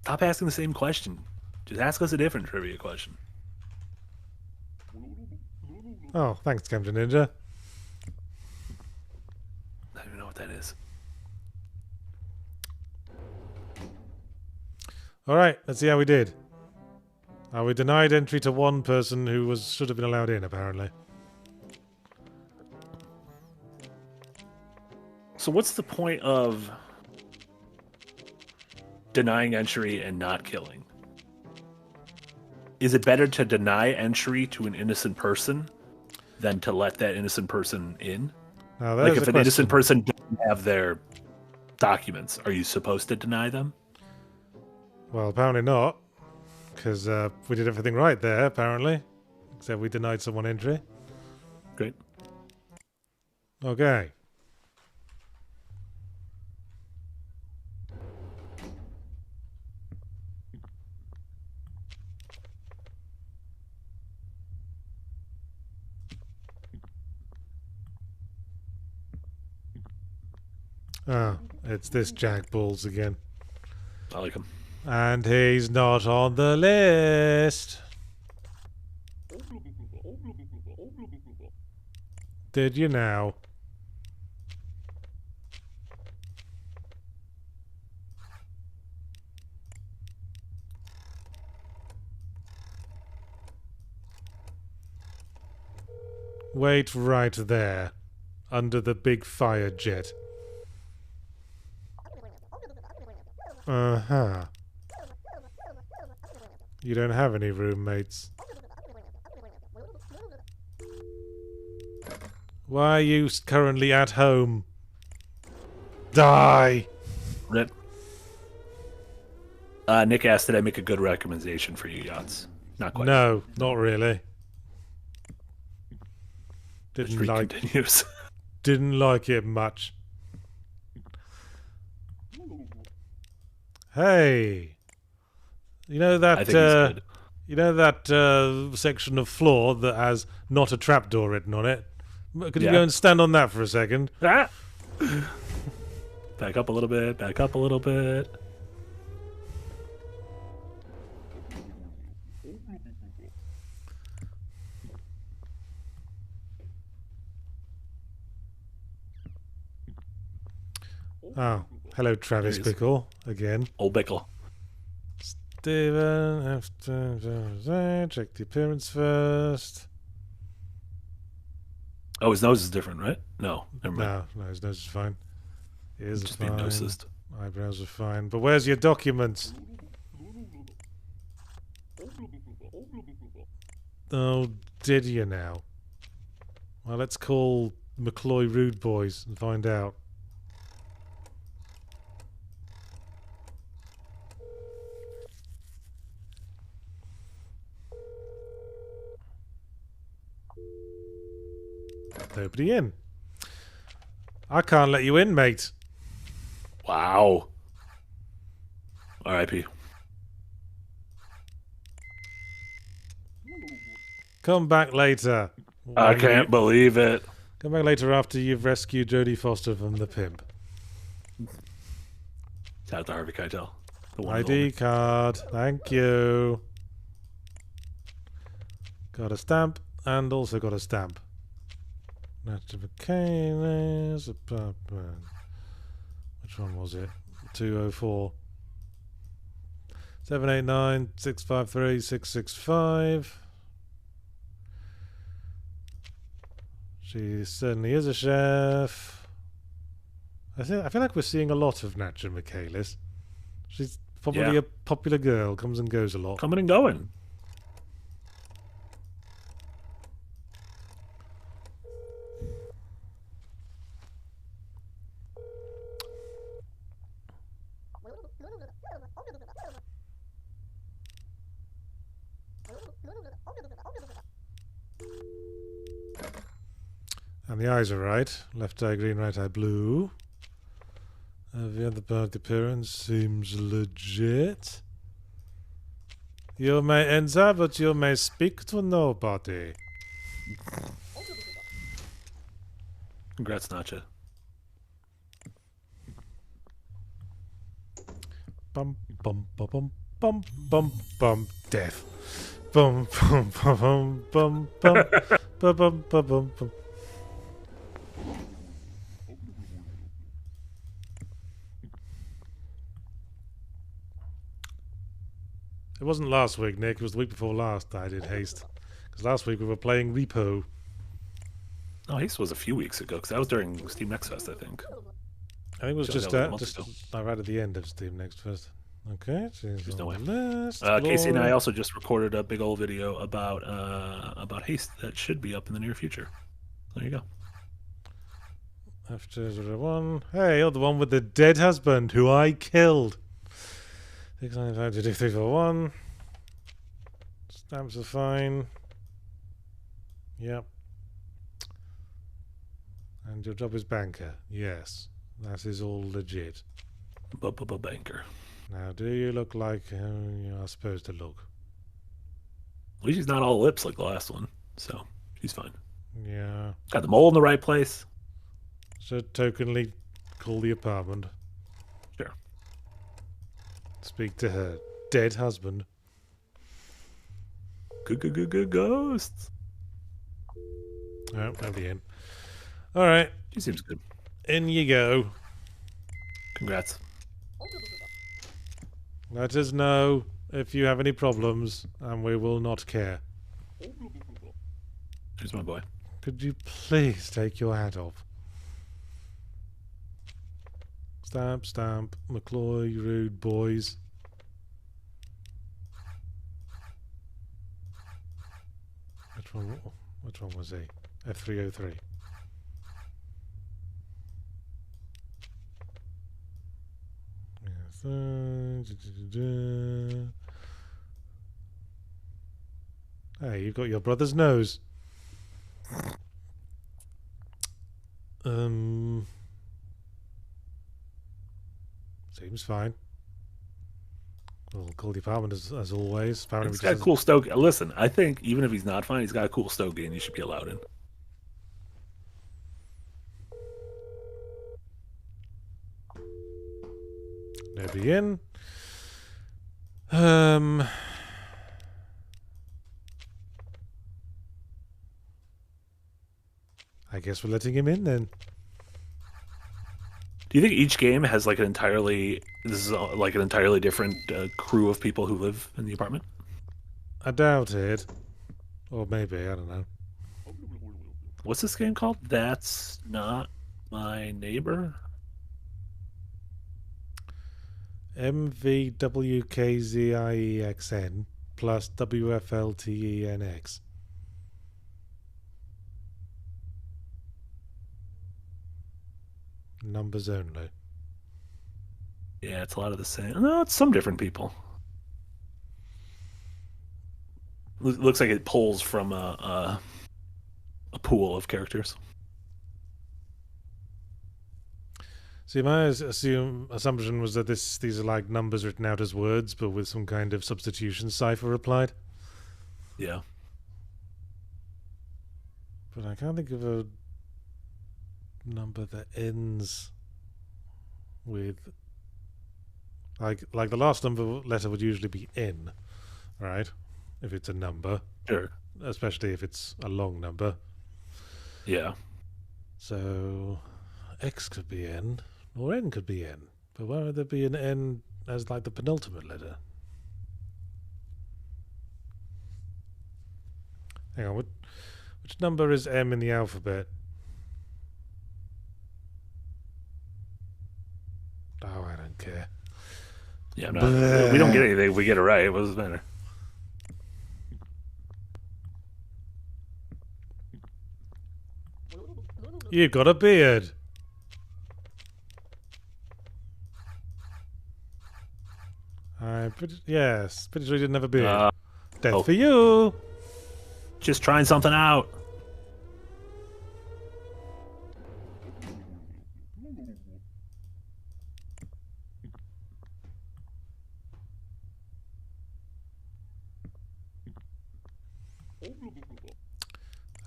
Stop asking the same question. Just ask us a different trivia question. Oh, thanks, Camden Ninja. I don't even know what that is. Alright, let's see how we did. We denied entry to one person who should have been allowed in, apparently. So what's the point of denying entry and not killing? Is it better to deny entry to an innocent person than to let that innocent person in? Now, Like there's if a an innocent question. person doesn't have their documents, are you supposed to deny them? Well, apparently not. Because we did everything right there, apparently. Except we denied someone entry. Great. Okay. Oh, it's this Jack Balls again. I like him. And he's not on the list. Did you now? Wait right there. Under the big fire jet. Uh-huh. You don't have any roommates. Why are you currently at home? Die! Rip. Nick asked, did I make a good recommendation for you, Yachts? Not quite. No, not really. The Didn't streak like continues. didn't like it much. Hey. You know I think he's good. you know that section of floor that has not a trapdoor written on it? Could you go and stand on that for a second? Ah! Back up a little bit. Back up a little bit. Oh, hello, Travis Bickle again. Old Bickle. Steven, after check the appearance first. Oh, his nose is different, right? No, never mind. No, his nose is fine. Ears Just are being fine. nosist. Eyebrows are fine. But where's your documents? Oh, did you now? Well, let's call McCloy Rude Boys and find out. Nobody in. I can't let you in, mate. Wow. R.I.P. Come back later. I can't believe it. Come back later after you've rescued Jodie Foster from the pimp. Shout out to Harvey Keitel. ID card. Thank you. Got a stamp and also got a stamp. Notifications. Apartment. Which one was it? 204. 789 653 665. She certainly is a chef. I feel like we're seeing a lot of Natcha Michaelis. She's probably a popular girl, comes and goes a lot. Coming and going. And the eyes are right. Left eye green, right eye blue. The other part of the appearance seems legit. You may enter, but you may speak to nobody. Congrats, Nacha. Bum bum bum bum bum bum bum death. Bum bum bum bum bum bum bum bum bum bum. It wasn't last week, Nick. It was the week before last that I did Haste. Because last week we were playing Repo. Oh, Haste was a few weeks ago, because that was during Steam Next Fest, I think. I think it was just right at the end of Steam Next Fest. Okay, there's no way. List, Casey and I also just recorded a big old video about Haste that should be up in the near future. There you go. After 01. Hey, you're the one with the dead husband who I killed. 695 Stamps are fine. Yep. And your job is banker. Yes. That is all legit. Banker. Now, do you look like you are supposed to look? At least she's not all lips like the last one, so she's fine. Yeah. Got the mole in the right place. Should tokenly call the apartment. Sure. Speak to her dead husband. Good ghosts. Oh, nobody in. All right. She seems good. In you go. Congrats. Let us know if you have any problems, and we will not care. Here's my boy. Could you please take your hat off? Stamp, stamp, McCloy, rude boys. Which one was he? F303. Hey, you've got your brother's nose. Seems fine. We'll call the apartment as always. Apparently He's got a cool stogie. Listen, I think even if he's not fine, he's got a cool stogie and he should be allowed in. Maybe in. I guess we're letting him in then. Do you think each game has like an entirely different crew of people who live in the apartment? I doubt it. Or maybe, I don't know. What's this game called? That's Not My Neighbor? MVWKZIEXN plus WFLTENX. Numbers only. Yeah, it's a lot of the same. No, it's some different people. Looks like it pulls from a pool of characters. See, my assumption was that these are like numbers written out as words, but with some kind of substitution cipher applied. Yeah. But I can't think of a number that ends with like the last letter would usually be N, right? If it's a number. Sure. Especially if it's a long number. Yeah. So X could be N, or N could be N. But why would there be an N as like the penultimate letter? Hang on, which number is M in the alphabet? Oh, I don't care. Yeah, we don't get anything. We get it right. What does it matter? You've got a beard. Pretty sure you didn't have a beard. Death for you. Just trying something out.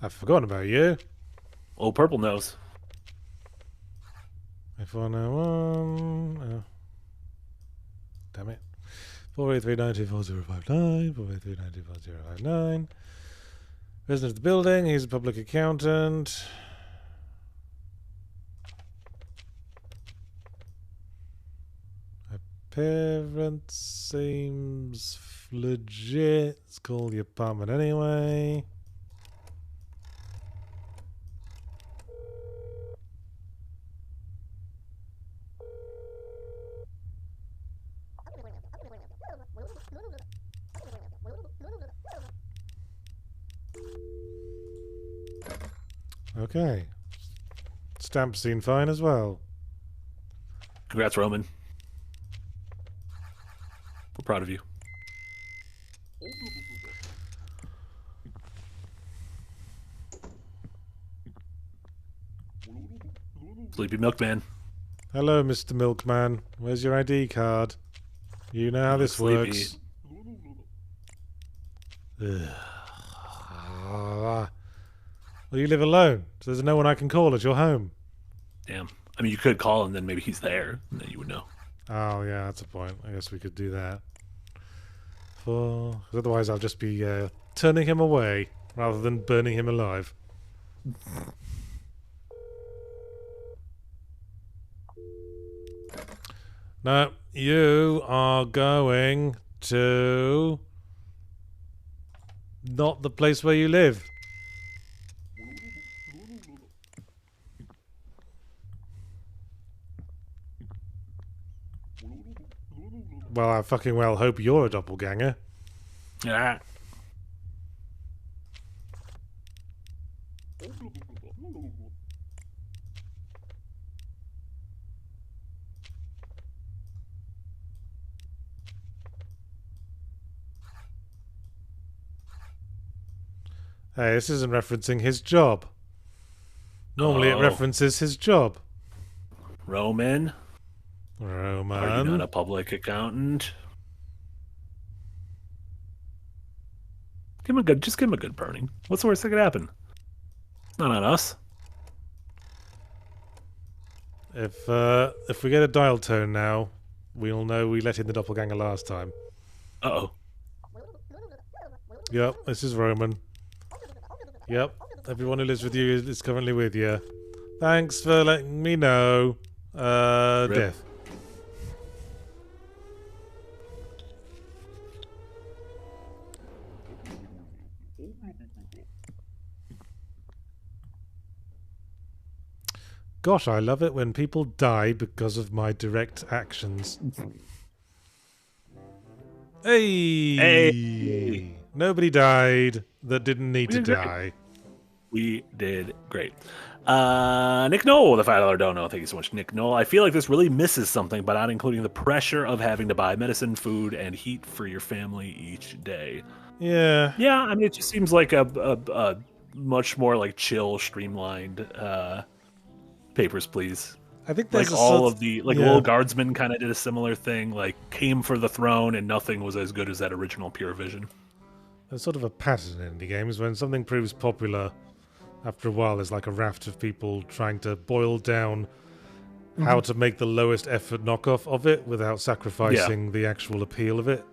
I've forgotten about you. Oh, Purple Nose. 491. Oh. Damn it. 483924059. 483924059. Resident of the building. He's a public accountant. Appearance seems legit. Let's call the apartment anyway. Okay. Stamp scene fine as well. Congrats, Roman. We're proud of you. Sleepy Milkman. Hello, Mr. Milkman. Where's your ID card? You know how this works. Well, you live alone, so there's no one I can call at your home. Damn. I mean, you could call and then maybe he's there, and then you would know. Oh, yeah, that's a point. I guess we could do that. Otherwise, I'll just be turning him away rather than burning him alive. No, you are going to not the place where you live. Well, I fucking well hope you're a doppelganger. Yeah. Hey, this isn't referencing his job. Normally it references his job. Roman? Roman? Are you not a public accountant? Just give him a good burning. What's the worst that could happen? It's not on us. If we get a dial tone now, we all know we let in the doppelganger last time. Uh-oh. Yep, this is Roman. Yep, everyone who lives with you is currently with you. Thanks for letting me know. Death. Gosh, I love it when people die because of my direct actions. Hey! Nobody died that didn't need to die. We did great. Nick Knoll, the $5 dono. Thank you so much, Nick Knoll. I feel like this really misses something by not including the pressure of having to buy medicine, food, and heat for your family each day. Yeah. Yeah, I mean, it just seems like a much more like chill, streamlined Papers, Please. I think there's like all of the Little Guardsman kind of did a similar thing, like came for the throne and nothing was as good as that original Pure Vision. There's sort of a pattern in indie games when something proves popular. After a while, there's like a raft of people trying to boil down how to make the lowest effort knockoff of it without sacrificing the actual appeal of it.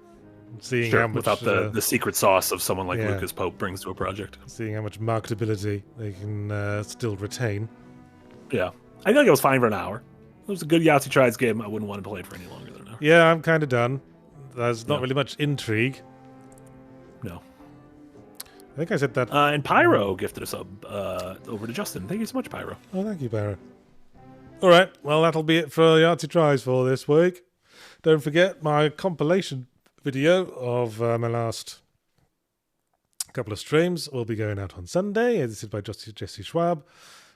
Seeing how much, without the secret sauce of someone like Lucas Pope brings to a project. Seeing how much marketability they can still retain. Yeah. I feel like it was fine for an hour. It was a good Yahtzee Tries game. I wouldn't want to play it for any longer than an hour. Yeah, I'm kind of done. There's not really much intrigue. No. I think I said that. And Pyro gifted a sub over to Justin. Thank you so much, Pyro. Oh, thank you, Pyro. All right, well, that'll be it for Yahtzee Tries for this week. Don't forget my compilation video of my last couple of streams will be going out on Sunday, edited by Jesse Schwab,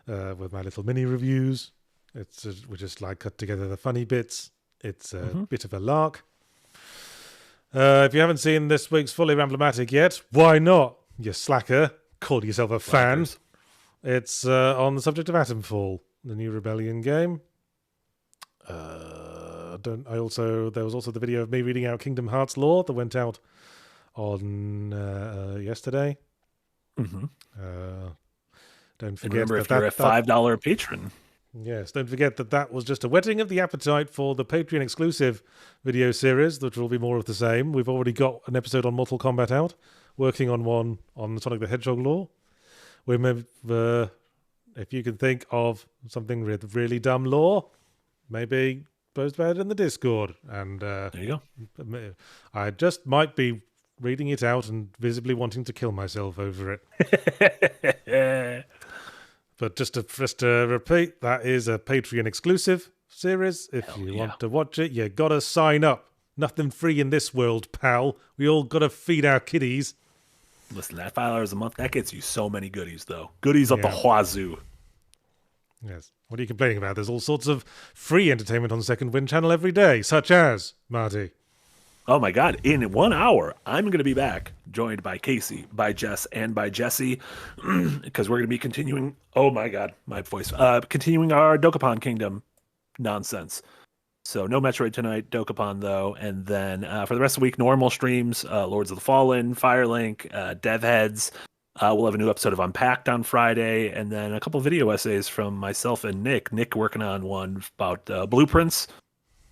with my little mini reviews. We just like cut together the funny bits. It's a bit of a lark. If you haven't seen this week's Fully Ramblematic yet, why not? You slacker. Call yourself a fan. It's on the subject of Atomfall, the new Rebellion game. There was also the video of me reading out Kingdom Hearts lore that went out on yesterday. Don't forget. Remember, if you're a $5 patron. Yes, don't forget that was just a whetting of the appetite for the Patreon exclusive video series, which will be more of the same. We've already got an episode on Mortal Kombat out, working on one on Sonic the Hedgehog lore. We may, if you can think of something with really dumb lore, maybe post about it in the Discord. And there you go. I just might be reading it out and visibly wanting to kill myself over it. But just to repeat, that is a Patreon exclusive series. If you want to watch it, you gotta sign up. Nothing free in this world, pal. We all gotta feed our kiddies. Listen, that $5 a month, that gets you so many goodies, though. Goodies up the wazoo. Yes. What are you complaining about? There's all sorts of free entertainment on Second Wind Channel every day, such as, Marty. Oh my God, in 1 hour, I'm going to be back, joined by Casey, by Jess, and by Jesse, because we're going to be continuing, oh my God, my voice, continuing our Dokapon Kingdom nonsense. So no Metroid tonight, Dokapon though, and then for the rest of the week, normal streams, Lords of the Fallen, Firelink, Dev Heads. We'll have a new episode of Unpacked on Friday, and then a couple video essays from myself and Nick. Nick working on one about Blueprints,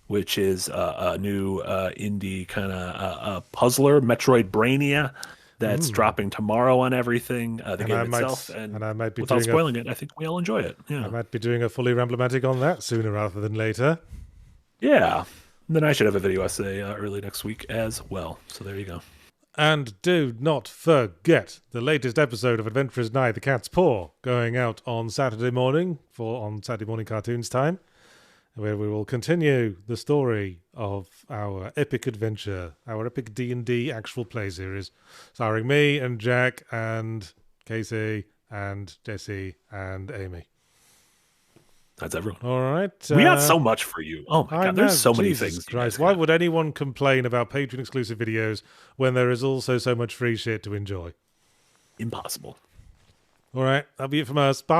which is a new indie kind of puzzler, Metroid Brainia, that's dropping tomorrow on everything, the game itself. And I might be without spoiling it, I think we all enjoy it. Yeah. I might be doing a Fully Ramblematic on that sooner rather than later. Yeah. And then I should have a video essay early next week as well. So there you go. And do not forget the latest episode of Adventurers Nigh the Cat's Paw going out on Saturday morning on Saturday morning cartoons time, where we will continue the story of our epic adventure, our epic D&D actual play series, starring me and Jack and Casey and Jesse and Amy. That's everyone. All right. We got so much for you. Oh my God, there's so many things. Christ. Why would anyone complain about Patreon exclusive videos when there is also so much free shit to enjoy? Impossible. All right, that'll be it from us. Bye.